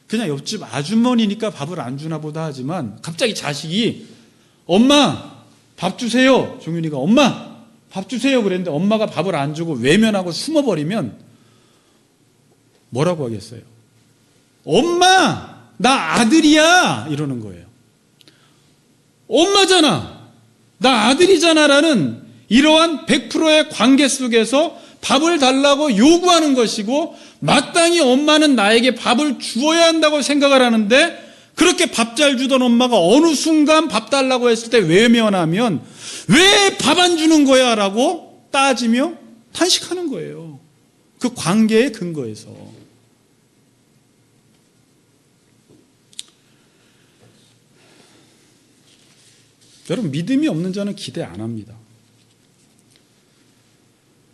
S2: 그냥 옆집 아주머니니까 밥을 안 주나 보다 하지만, 갑자기 자식이 엄마 밥 주세요, 종윤이가 엄마 밥 주세요 그랬는데 엄마가 밥을 안 주고 외면하고 숨어버리면 뭐라고 하겠어요? 엄마 나 아들이야 이러는 거예요. 엄마잖아, 나 아들이잖아 라는 이러한 100%의 관계 속에서 밥을 달라고 요구하는 것이고, 마땅히 엄마는 나에게 밥을 주어야 한다고 생각을 하는데, 그렇게 밥 잘 주던 엄마가 어느 순간 밥 달라고 했을 때 외면하면 왜 밥 안 주는 거야 라고 따지며 탄식하는 거예요. 그 관계의 근거에서. 여러분, 믿음이 없는 자는 기대 안 합니다.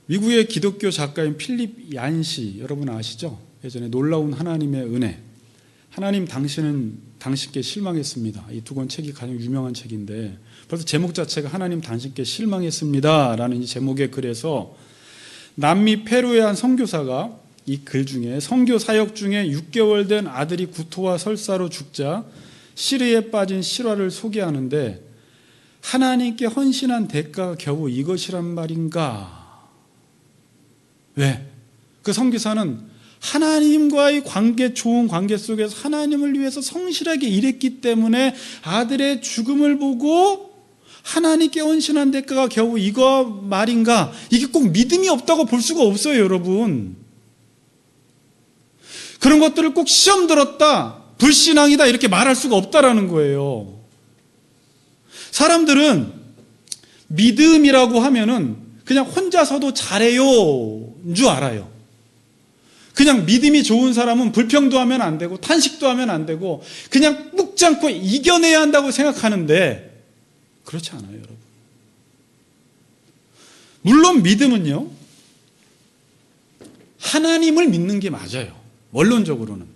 S2: 미국의 기독교 작가인 필립 얀시, 여러분 아시죠? 예전에 놀라운 하나님의 은혜, 하나님 당신은 당신께 실망했습니다. 이 두 권 책이 가장 유명한 책인데, 벌써 제목 자체가 하나님 당신께 실망했습니다 라는 이 제목의 글에서 남미 페루의 한 선교사가 이 글 중에 선교 사역 중에 6개월 된 아들이 구토와 설사로 죽자 시리에 빠진 실화를 소개하는데, 하나님께 헌신한 대가가 겨우 이것이란 말인가? 왜? 그 선교사는 하나님과의 관계, 좋은 관계 속에서 하나님을 위해서 성실하게 일했기 때문에 아들의 죽음을 보고 하나님께 헌신한 대가가 겨우 이거 말인가? 이게 꼭 믿음이 없다고 볼 수가 없어요, 여러분. 그런 것들을 꼭 시험 들었다, 불신앙이다 이렇게 말할 수가 없다라는 거예요. 사람들은 믿음이라고 하면은 그냥 혼자서도 잘해요인 줄 알아요. 그냥 믿음이 좋은 사람은 불평도 하면 안 되고 탄식도 하면 안 되고 그냥 묵지 않고 이겨내야 한다고 생각하는데 그렇지 않아요, 여러분. 물론 믿음은요, 하나님을 믿는 게 맞아요. 원론적으로는.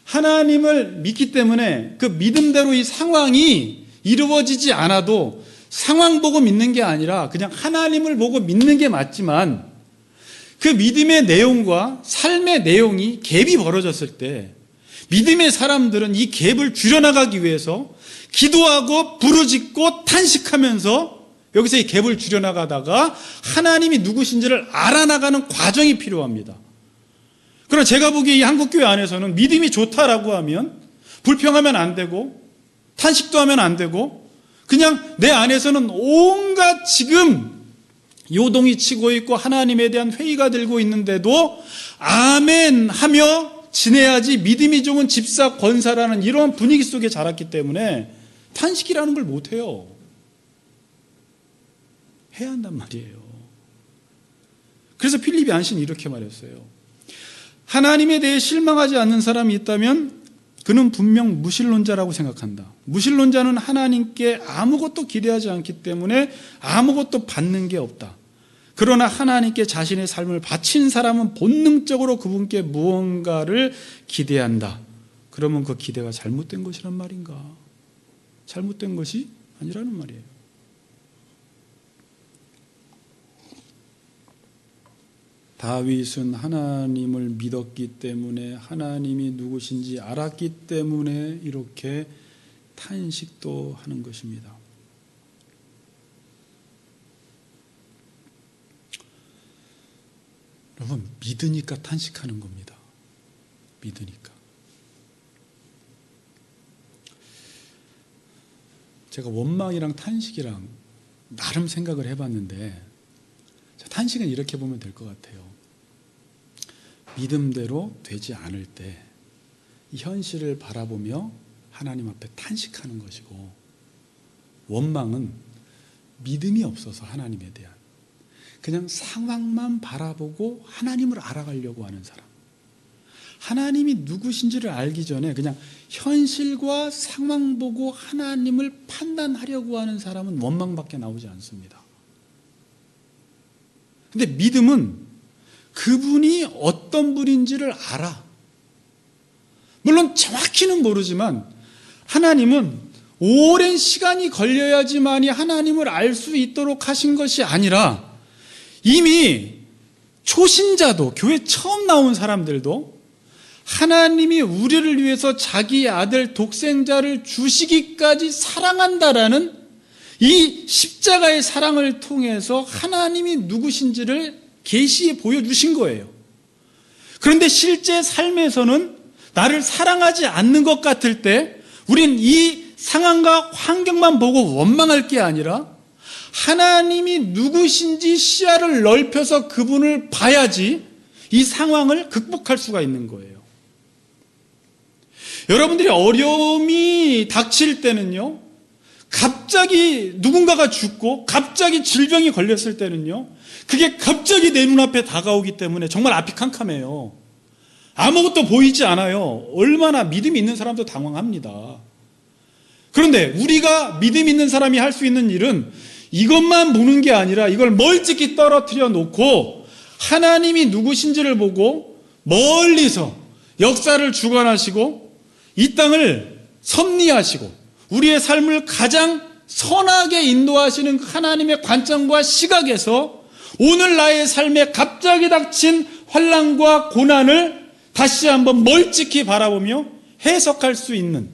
S2: 하나님을 믿기 때문에 그 믿음대로 이 상황이 이루어지지 않아도 상황 보고 믿는 게 아니라 그냥 하나님을 보고 믿는 게 맞지만 그 믿음의 내용과 삶의 내용이 갭이 벌어졌을 때 믿음의 사람들은 이 갭을 줄여나가기 위해서 기도하고 부르짖고 탄식하면서 여기서 이 갭을 줄여나가다가 하나님이 누구신지를 알아나가는 과정이 필요합니다. 그러나 제가 보기에 이 한국교회 안에서는 믿음이 좋다라고 하면 불평하면 안 되고 탄식도 하면 안 되고 그냥 내 안에서는 온갖 지금 요동이 치고 있고 하나님에 대한 회의가 들고 있는데도 아멘 하며 지내야지 믿음이 좋은 집사 권사라는 이런 분위기 속에 자랐기 때문에 탄식이라는 걸 못해요. 해야 한단 말이에요. 그래서 필립이 안신이 이렇게 말했어요. 하나님에 대해 실망하지 않는 사람이 있다면 그는 분명 무신론자라고 생각한다. 무신론자는 하나님께 아무것도 기대하지 않기 때문에 아무것도 받는 게 없다. 그러나 하나님께 자신의 삶을 바친 사람은 본능적으로 그분께 무언가를 기대한다. 그러면 그 기대가 잘못된 것이란 말인가? 잘못된 것이 아니라는 말이에요. 다윗은 하나님을 믿었기 때문에 하나님이 누구신지 알았기 때문에 이렇게 탄식도 하는 것입니다. 여러분, 믿으니까 탄식하는 겁니다. 믿으니까. 제가 원망이랑 탄식이랑 나름 생각을 해봤는데 탄식은 이렇게 보면 될 것 같아요. 믿음대로 되지 않을 때 이 현실을 바라보며 하나님 앞에 탄식하는 것이고, 원망은 믿음이 없어서 하나님에 대한 그냥 상황만 바라보고 하나님을 알아가려고 하는 사람, 하나님이 누구신지를 알기 전에 그냥 현실과 상황 보고 하나님을 판단하려고 하는 사람은 원망밖에 나오지 않습니다. 근데 믿음은 그분이 어떤 분인지를 알아. 물론 정확히는 모르지만 하나님은 오랜 시간이 걸려야지만이 하나님을 알 수 있도록 하신 것이 아니라 이미 초신자도, 교회 처음 나온 사람들도 하나님이 우리를 위해서 자기 아들 독생자를 주시기까지 사랑한다라는 이 십자가의 사랑을 통해서 하나님이 누구신지를 계시해 보여주신 거예요. 그런데 실제 삶에서는 나를 사랑하지 않는 것 같을 때 우린 이 상황과 환경만 보고 원망할 게 아니라 하나님이 누구신지 시야를 넓혀서 그분을 봐야지 이 상황을 극복할 수가 있는 거예요. 여러분들이 어려움이 닥칠 때는요, 갑자기 누군가가 죽고 갑자기 질병이 걸렸을 때는요, 그게 갑자기 내 눈앞에 다가오기 때문에 정말 앞이 캄캄해요. 아무것도 보이지 않아요. 얼마나 믿음이 있는 사람도 당황합니다. 그런데 우리가 믿음 있는 사람이 할 수 있는 일은 이것만 보는 게 아니라 이걸 멀찍이 떨어뜨려 놓고 하나님이 누구신지를 보고 멀리서 역사를 주관하시고 이 땅을 섭리하시고 우리의 삶을 가장 선하게 인도하시는 하나님의 관점과 시각에서 오늘 나의 삶에 갑자기 닥친 환난과 고난을 다시 한번 멀찍이 바라보며 해석할 수 있는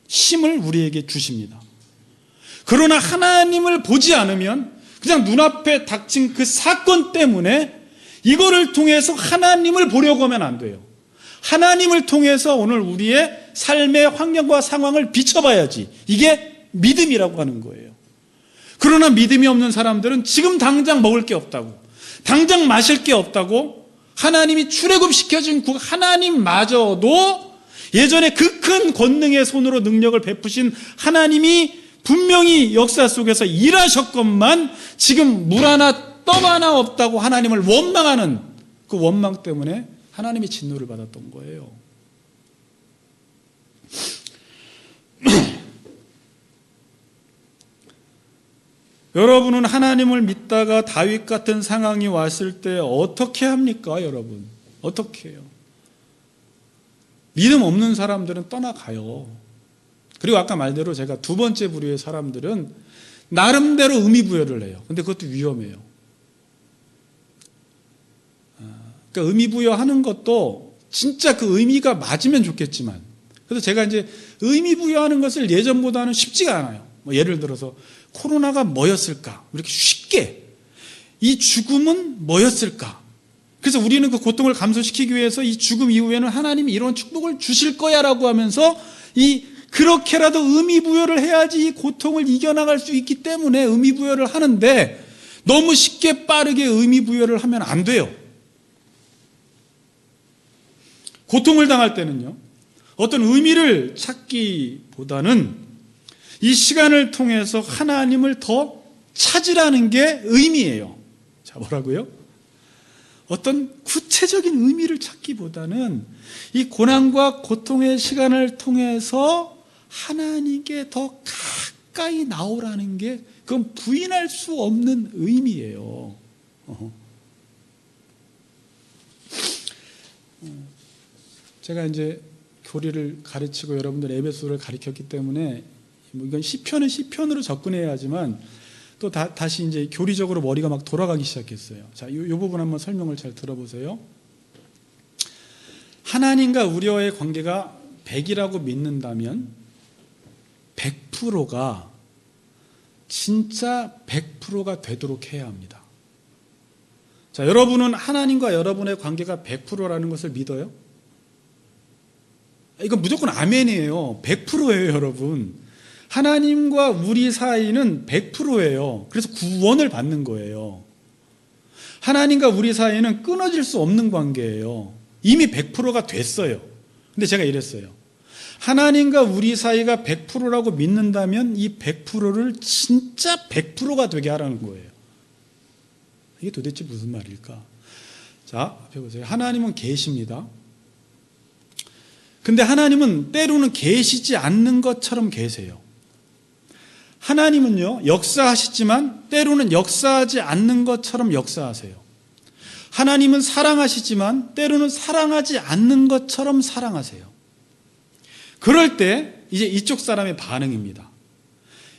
S2: 힘을 우리에게 주십니다. 그러나 하나님을 보지 않으면 그냥 눈앞에 닥친 그 사건 때문에 이거를 통해서 하나님을 보려고 하면 안 돼요. 하나님을 통해서 오늘 우리의 삶의 환경과 상황을 비춰봐야지 이게 믿음이라고 하는 거예요. 그러나 믿음이 없는 사람들은 지금 당장 먹을 게 없다고, 당장 마실 게 없다고 하나님이 출애굽시켜준 그 하나님마저도 예전에 그 큰 권능의 손으로 능력을 베푸신 하나님이 분명히 역사 속에서 일하셨건만 지금 물 하나 떡 하나 없다고 하나님을 원망하는 그 원망 때문에 하나님의 진노를 받았던 거예요. 여러분은 하나님을 믿다가 다윗 같은 상황이 왔을 때 어떻게 합니까, 여러분? 어떻게 해요? 믿음 없는 사람들은 떠나가요. 그리고 아까 말대로 제가 두 번째 부류의 사람들은 나름대로 의미부여를 해요. 근데 그것도 위험해요. 그러니까 의미부여하는 것도 진짜 그 의미가 맞으면 좋겠지만, 그래서 제가 이제 의미부여하는 것을 예전보다는 쉽지가 않아요. 뭐 예를 들어서 코로나가 뭐였을까? 이렇게 쉽게 이 죽음은 뭐였을까? 그래서 우리는 그 고통을 감소시키기 위해서 이 죽음 이후에는 하나님이 이런 축복을 주실 거야라고 하면서 그렇게라도 의미부여를 해야지 이 고통을 이겨나갈 수 있기 때문에 의미부여를 하는데 너무 쉽게 빠르게 의미부여를 하면 안 돼요. 고통을 당할 때는요, 어떤 의미를 찾기보다는 이 시간을 통해서 하나님을 더 찾으라는 게 의미예요. 자, 뭐라고요? 어떤 구체적인 의미를 찾기보다는 이 고난과 고통의 시간을 통해서 하나님께 더 가까이 나오라는 게 그건 부인할 수 없는 의미예요. 제가 이제 교리를 가르치고 여러분들 에베소를 가르쳤기 때문에 이건 시편은 시편으로 접근해야 하지만 또 다시 이제 교리적으로 머리가 막 돌아가기 시작했어요. 자, 이 부분 한번 설명을 잘 들어보세요. 하나님과 우리와의 관계가 100이라고 믿는다면 100%가 진짜 100%가 되도록 해야 합니다. 자, 여러분은 하나님과 여러분의 관계가 100%라는 것을 믿어요? 이건 무조건 아멘이에요. 100%예요, 여러분. 하나님과 우리 사이는 100%예요. 그래서 구원을 받는 거예요. 하나님과 우리 사이는 끊어질 수 없는 관계예요. 이미 100%가 됐어요. 근데 제가 이랬어요. 하나님과 우리 사이가 100%라고 믿는다면 이 100%를 진짜 100%가 되게 하라는 거예요. 이게 도대체 무슨 말일까? 자, 앞에 보세요. 하나님은 계십니다. 근데 하나님은 때로는 계시지 않는 것처럼 계세요. 하나님은요, 역사하시지만 때로는 역사하지 않는 것처럼 역사하세요. 하나님은 사랑하시지만 때로는 사랑하지 않는 것처럼 사랑하세요. 그럴 때 이제 이쪽 사람의 반응입니다.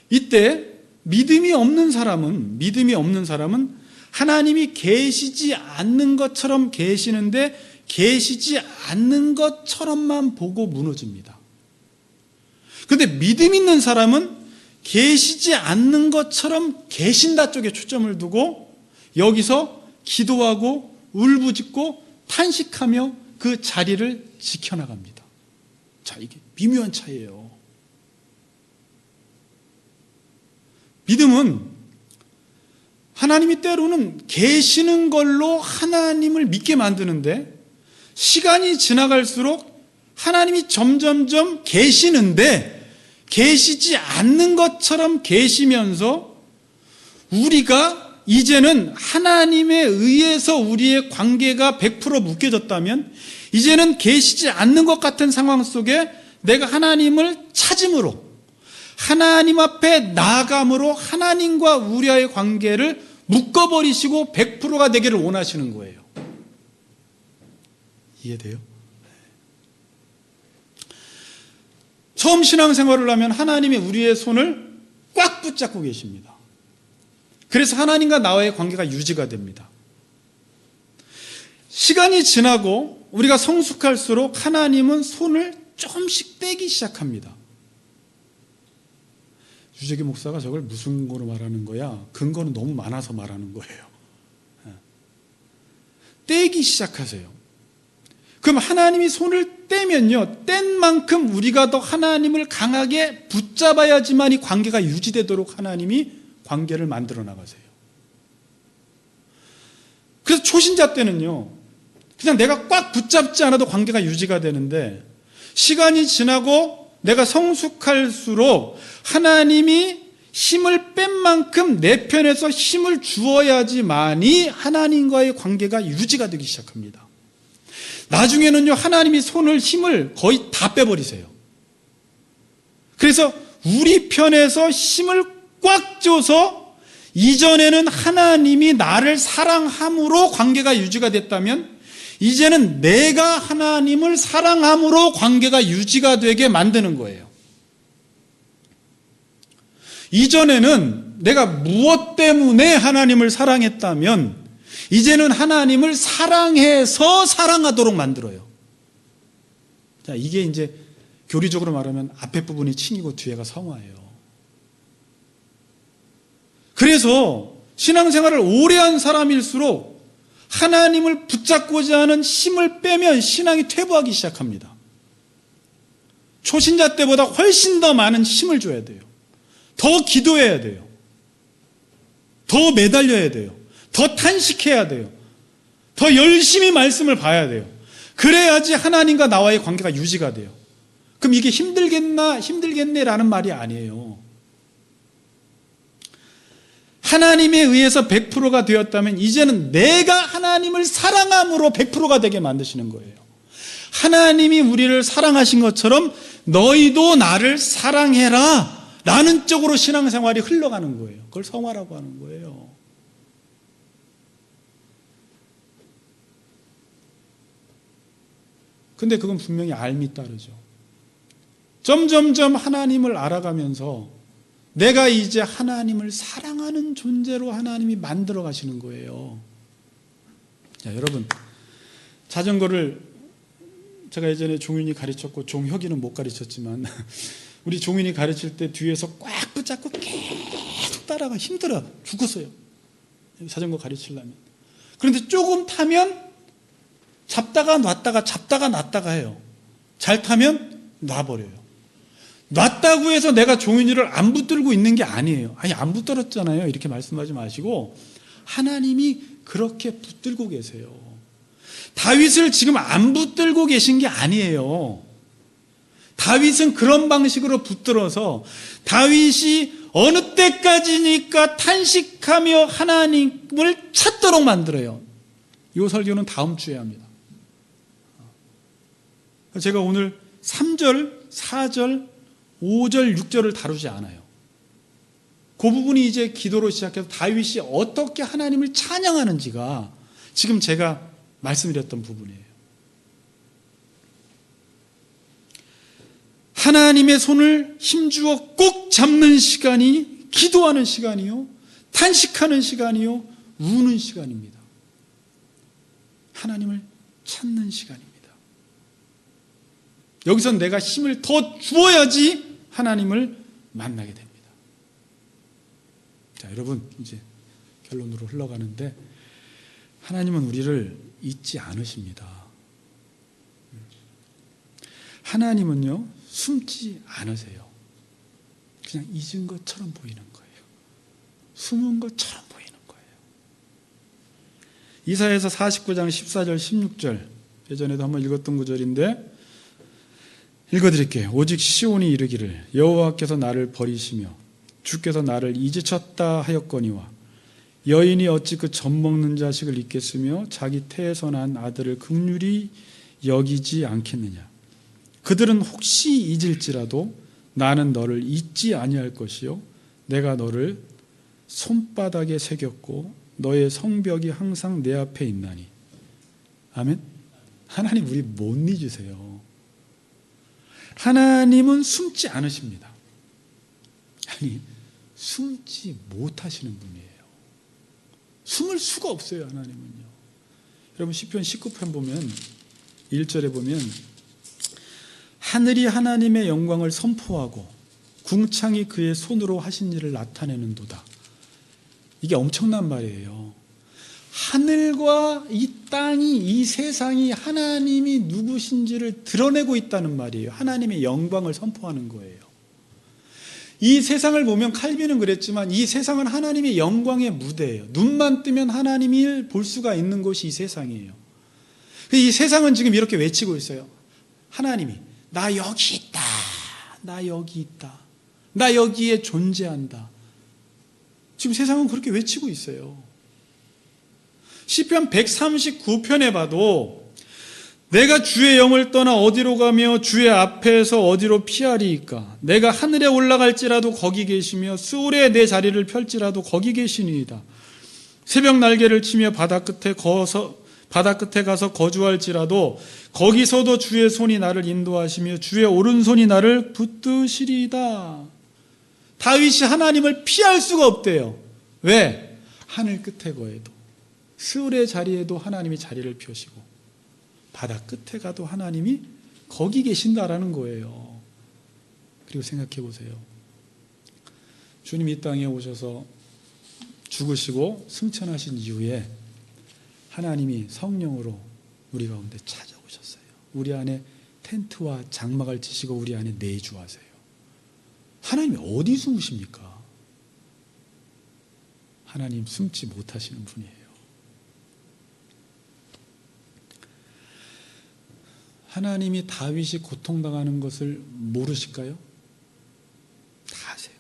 S2: 이때 믿음이 없는 사람은 하나님이 계시지 않는 것처럼 계시는데 계시지 않는 것처럼만 보고 무너집니다. 그런데 믿음 있는 사람은 계시지 않는 것처럼 계신다 쪽에 초점을 두고 여기서 기도하고 울부짖고 탄식하며 그 자리를 지켜나갑니다. 자, 이게 미묘한 차이예요. 믿음은 하나님이 때로는 계시는 걸로 하나님을 믿게 만드는데 시간이 지나갈수록 하나님이 점점점 계시는데 계시지 않는 것처럼 계시면서 우리가 이제는 하나님에 의해서 우리의 관계가 100% 묶여졌다면 이제는 계시지 않는 것 같은 상황 속에 내가 하나님을 찾음으로 하나님 앞에 나아감으로 하나님과 우리와의 관계를 묶어버리시고 100%가 되기를 원하시는 거예요. 이해돼요? 처음 신앙생활을 하면 하나님이 우리의 손을 꽉 붙잡고 계십니다. 그래서 하나님과 나와의 관계가 유지가 됩니다. 시간이 지나고 우리가 성숙할수록 하나님은 손을 조금씩 떼기 시작합니다. 유재기 목사가 저걸 무슨 근거로 말하는 거야? 근거는 너무 많아서 말하는 거예요. 떼기 시작하세요. 그럼 하나님이 손을 떼면요, 뗀 만큼 우리가 더 하나님을 강하게 붙잡아야지만 이 관계가 유지되도록 하나님이 관계를 만들어 나가세요. 그래서 초신자 때는요, 그냥 내가 꽉 붙잡지 않아도 관계가 유지가 되는데, 시간이 지나고 내가 성숙할수록 하나님이 힘을 뺀 만큼 내 편에서 힘을 주어야지만이 하나님과의 관계가 유지가 되기 시작합니다. 나중에는요, 하나님이 힘을 거의 다 빼버리세요. 그래서 우리 편에서 힘을 꽉 줘서, 이전에는 하나님이 나를 사랑함으로 관계가 유지가 됐다면 이제는 내가 하나님을 사랑함으로 관계가 유지가 되게 만드는 거예요. 이전에는 내가 무엇 때문에 하나님을 사랑했다면 이제는 하나님을 사랑해서 사랑하도록 만들어요. 자, 이게 이제 교리적으로 말하면 앞에 부분이 칭이고 뒤에가 성화예요. 그래서 신앙생활을 오래 한 사람일수록 하나님을 붙잡고자 하는 힘을 빼면 신앙이 퇴보하기 시작합니다. 초신자 때보다 훨씬 더 많은 힘을 줘야 돼요. 더 기도해야 돼요. 더 매달려야 돼요. 더 탄식해야 돼요. 더 열심히 말씀을 봐야 돼요. 그래야지 하나님과 나와의 관계가 유지가 돼요. 그럼 이게 힘들겠네라는 말이 아니에요. 하나님에 의해서 100%가 되었다면 이제는 내가 하나님을 사랑함으로 100%가 되게 만드시는 거예요. 하나님이 우리를 사랑하신 것처럼 너희도 나를 사랑해라 라는 쪽으로 신앙생활이 흘러가는 거예요. 그걸 성화라고 하는 거예요. 근데 그건 분명히 알미 따르죠. 점점점 하나님을 알아가면서 내가 이제 하나님을 사랑하는 존재로 하나님이 만들어 가시는 거예요. 자, 여러분, 자전거를 제가 예전에 종윤이 가르쳤고 종혁이는 못 가르쳤지만 우리 종윤이 가르칠 때 뒤에서 꽉 붙잡고 계속 따라가. 힘들어 죽었어요, 자전거 가르치려면. 그런데 조금 타면 잡다가 놨다가 잡다가 놨다가 해요. 잘 타면 놔버려요. 놨다고 해서 내가 종윤이를 안 붙들고 있는 게 아니에요. 아니, 안 붙들었잖아요, 이렇게 말씀하지 마시고 하나님이 그렇게 붙들고 계세요. 다윗을 지금 안 붙들고 계신 게 아니에요. 다윗은 그런 방식으로 붙들어서 다윗이 어느 때까지니까 탄식하며 하나님을 찾도록 만들어요. 이 설교는 다음 주에 합니다. 제가 오늘 3절, 4절, 5절, 6절을 다루지 않아요. 그 부분이 이제 기도로 시작해서 다윗이 어떻게 하나님을 찬양하는지가 지금 제가 말씀드렸던 부분이에요. 하나님의 손을 힘주어 꼭 잡는 시간이 기도하는 시간이요, 탄식하는 시간이요, 우는 시간입니다. 하나님을 찾는 시간입니다. 여기서 내가 힘을 더 주어야지 하나님을 만나게 됩니다. 자, 여러분, 이제 결론으로 흘러가는데 하나님은 우리를 잊지 않으십니다. 하나님은요, 숨지 않으세요. 그냥 잊은 것처럼 보이는 거예요. 숨은 것처럼 보이는 거예요. 이사야서 49장 14절 16절, 예전에도 한번 읽었던 구절인데 읽어드릴게요. 오직 시온이 이르기를 여호와께서 나를 버리시며 주께서 나를 잊으셨다 하였거니와 여인이 어찌 그 젖먹는 자식을 잊겠으며 자기 태에서 난 아들을 긍휼히 여기지 않겠느냐. 그들은 혹시 잊을지라도 나는 너를 잊지 아니할 것이요 내가 너를 손바닥에 새겼고 너의 성벽이 항상 내 앞에 있나니. 아멘. 하나님 우리 못 잊으세요. 하나님은 숨지 않으십니다. 아니, 숨지 못하시는 분이에요. 숨을 수가 없어요, 하나님은요. 여러분, 시편 19편 보면 1절에 보면 하늘이 하나님의 영광을 선포하고 궁창이 그의 손으로 하신 일을 나타내는도다. 이게 엄청난 말이에요. 하늘과 이 땅이, 이 세상이 하나님이 누구신지를 드러내고 있다는 말이에요. 하나님의 영광을 선포하는 거예요. 이 세상을 보면 칼빈은 그랬지만 이 세상은 하나님의 영광의 무대예요. 눈만 뜨면 하나님을 볼 수가 있는 곳이 이 세상이에요. 이 세상은 지금 이렇게 외치고 있어요. 하나님이 나 여기 있다. 나 여기 있다. 나 여기에 존재한다. 지금 세상은 그렇게 외치고 있어요. 시편 139편에 봐도 내가 주의 영을 떠나 어디로 가며 주의 앞에서 어디로 피하리이까. 내가 하늘에 올라갈지라도 거기 계시며 수월에 내 자리를 펼지라도 거기 계시니이다. 새벽 날개를 치며 바다 끝에 가서 거주할지라도 거기서도 주의 손이 나를 인도하시며 주의 오른손이 나를 붙드시리이다. 다윗이 하나님을 피할 수가 없대요. 왜? 하늘 끝에 거해도 스울의 자리에도 하나님이 자리를 펴시고 바다 끝에 가도 하나님이 거기 계신다라는 거예요. 그리고 생각해 보세요. 주님 이 땅에 오셔서 죽으시고 승천하신 이후에 하나님이 성령으로 우리 가운데 찾아오셨어요. 우리 안에 텐트와 장막을 치시고 우리 안에 내주하세요. 하나님이 어디 숨으십니까? 하나님 숨지 못하시는 분이에요. 하나님이 다윗이 고통당하는 것을 모르실까요? 다 아세요.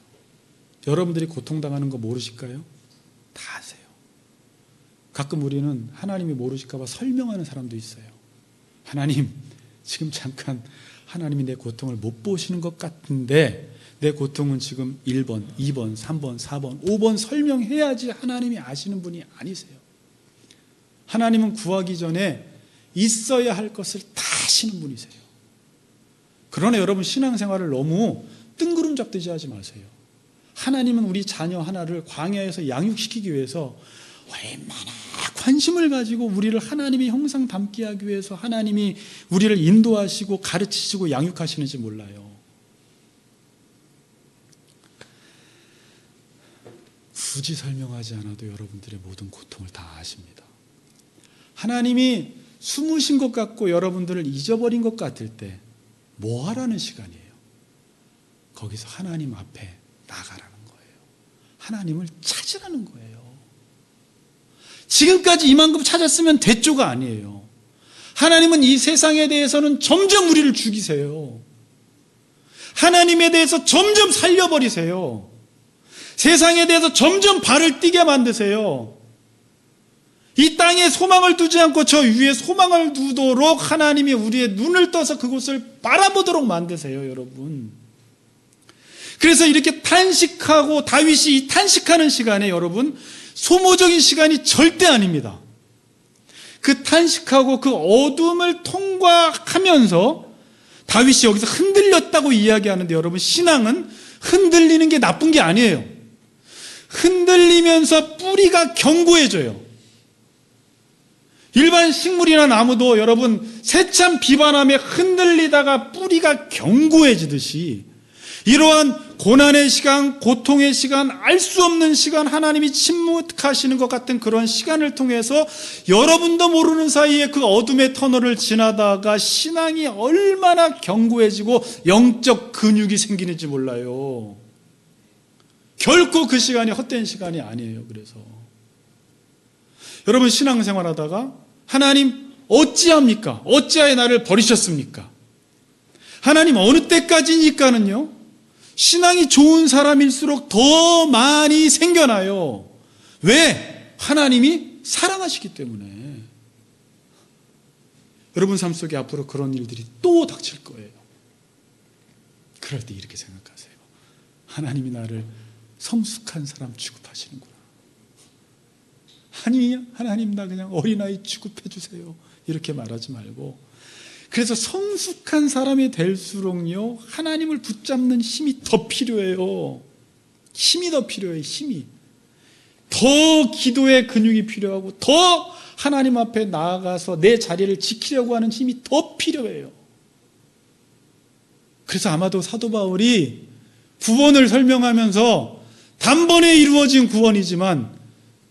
S2: 여러분들이 고통당하는 거 모르실까요? 다 아세요. 가끔 우리는 하나님이 모르실까 봐 설명하는 사람도 있어요. 하나님, 지금 잠깐 하나님이 내 고통을 못 보시는 것 같은데 내 고통은 지금 1번, 2번, 3번, 4번, 5번 설명해야지 하나님이 아시는 분이 아니세요. 하나님은 구하기 전에 있어야 할 것을 다 아시는 분이세요. 그러나 여러분 신앙생활을 너무 뜬구름 잡듯이 하지 마세요. 하나님은 우리 자녀 하나를 광야에서 양육시키기 위해서 얼마나 관심을 가지고 우리를 하나님의 형상 닮게 하기 위해서 하나님이 우리를 인도하시고 가르치시고 양육하시는지 몰라요. 굳이 설명하지 않아도 여러분들의 모든 고통을 다 아십니다. 하나님이 숨으신 것 같고 여러분들을 잊어버린 것 같을 때 뭐 하라는 시간이에요? 거기서 하나님 앞에 나가라는 거예요. 하나님을 찾으라는 거예요. 지금까지 이만큼 찾았으면 됐죠가 아니에요. 하나님은 이 세상에 대해서는 점점 우리를 죽이세요. 하나님에 대해서 점점 살려버리세요. 세상에 대해서 점점 발을 뛰게 만드세요. 이 땅에 소망을 두지 않고 저 위에 소망을 두도록 하나님이 우리의 눈을 떠서 그곳을 바라보도록 만드세요, 여러분. 그래서 이렇게 탄식하고 다윗이 이 탄식하는 시간에 여러분 소모적인 시간이 절대 아닙니다. 그 탄식하고 그 어둠을 통과하면서 다윗이 여기서 흔들렸다고 이야기하는데 여러분 신앙은 흔들리는 게 나쁜 게 아니에요. 흔들리면서 뿌리가 견고해져요. 일반 식물이나 나무도 여러분 세찬 비바람에 흔들리다가 뿌리가 견고해지듯이 이러한 고난의 시간, 고통의 시간, 알 수 없는 시간, 하나님이 침묵하시는 것 같은 그런 시간을 통해서 여러분도 모르는 사이에 그 어둠의 터널을 지나다가 신앙이 얼마나 견고해지고 영적 근육이 생기는지 몰라요. 결코 그 시간이 헛된 시간이 아니에요. 그래서 여러분 신앙생활하다가 하나님 어찌합니까? 어찌하여 나를 버리셨습니까? 하나님 어느 때까지니까는요 신앙이 좋은 사람일수록 더 많이 생겨나요. 왜? 하나님이 사랑하시기 때문에. 여러분 삶 속에 앞으로 그런 일들이 또 닥칠 거예요. 그럴 때 이렇게 생각하세요. 하나님이 나를 성숙한 사람 취급하시는구나. 아니 하나님 나 그냥 어린아이 취급해 주세요. 이렇게 말하지 말고 그래서 성숙한 사람이 될수록요 하나님을 붙잡는 힘이 더 필요해요. 힘이 더 필요해요. 힘이 더 기도의 근육이 필요하고 더 하나님 앞에 나아가서 내 자리를 지키려고 하는 힘이 더 필요해요. 그래서 아마도 사도 바울이 구원을 설명하면서 단번에 이루어진 구원이지만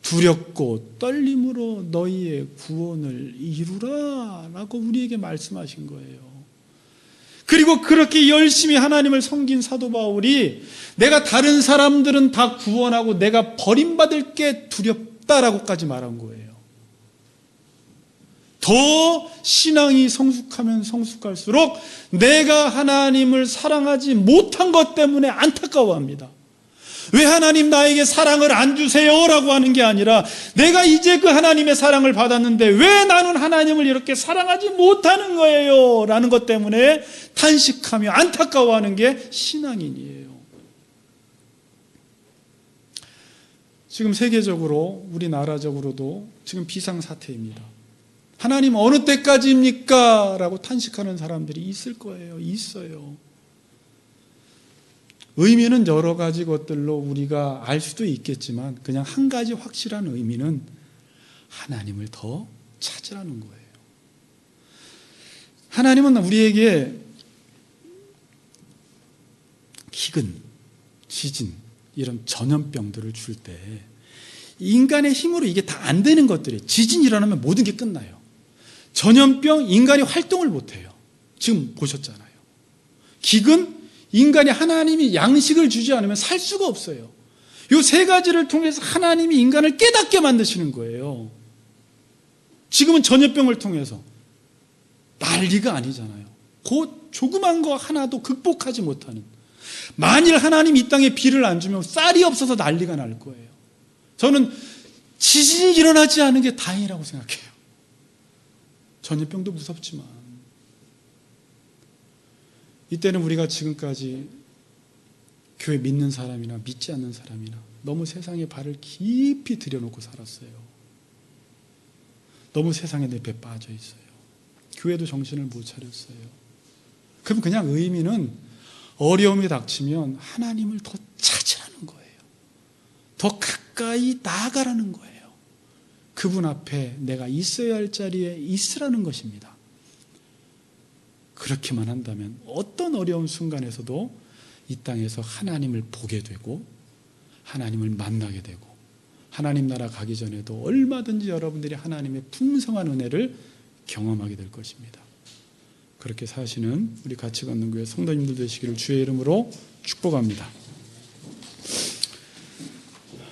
S2: 두렵고 떨림으로 너희의 구원을 이루라 라고 우리에게 말씀하신 거예요. 그리고 그렇게 열심히 하나님을 섬긴 사도 바울이 내가 다른 사람들은 다 구원하고 내가 버림받을 게 두렵다라고까지 말한 거예요. 더 신앙이 성숙하면 성숙할수록 내가 하나님을 사랑하지 못한 것 때문에 안타까워합니다. 왜 하나님 나에게 사랑을 안 주세요? 라고 하는 게 아니라 내가 이제 그 하나님의 사랑을 받았는데 왜 나는 하나님을 이렇게 사랑하지 못하는 거예요? 라는 것 때문에 탄식하며 안타까워하는 게 신앙인이에요. 지금 세계적으로 우리나라적으로도 지금 비상사태입니다. 하나님 어느 때까지입니까? 라고 탄식하는 사람들이 있을 거예요. 있어요. 의미는 여러 가지 것들로 우리가 알 수도 있겠지만 그냥 한 가지 확실한 의미는 하나님을 더 찾으라는 거예요. 하나님은 우리에게 기근, 지진, 이런 전염병들을 줄 때 인간의 힘으로 이게 다 안 되는 것들이에요. 지진이 일어나면 모든 게 끝나요. 전염병, 인간이 활동을 못해요. 지금 보셨잖아요. 기근, 인간이 하나님이 양식을 주지 않으면 살 수가 없어요. 이 세 가지를 통해서 하나님이 인간을 깨닫게 만드시는 거예요. 지금은 전염병을 통해서 난리가 아니잖아요. 그 조그만 거 하나도 극복하지 못하는. 만일 하나님 이 땅에 비를 안 주면 쌀이 없어서 난리가 날 거예요. 저는 지진이 일어나지 않은 게 다행이라고 생각해요. 전염병도 무섭지만 이때는 우리가 지금까지 교회 믿는 사람이나 믿지 않는 사람이나 너무 세상에 발을 깊이 들여놓고 살았어요. 너무 세상의 늪에 빠져 있어요. 교회도 정신을 못 차렸어요. 그럼 그냥 의미는 어려움이 닥치면 하나님을 더 찾으라는 거예요. 더 가까이 나아가라는 거예요. 그분 앞에 내가 있어야 할 자리에 있으라는 것입니다. 그렇게만 한다면 어떤 어려운 순간에서도 이 땅에서 하나님을 보게 되고 하나님을 만나게 되고 하나님 나라 가기 전에도 얼마든지 여러분들이 하나님의 풍성한 은혜를 경험하게 될 것입니다. 그렇게 사시는 우리 같이 걷는 교회 성도님들 되시기를 주의 이름으로 축복합니다.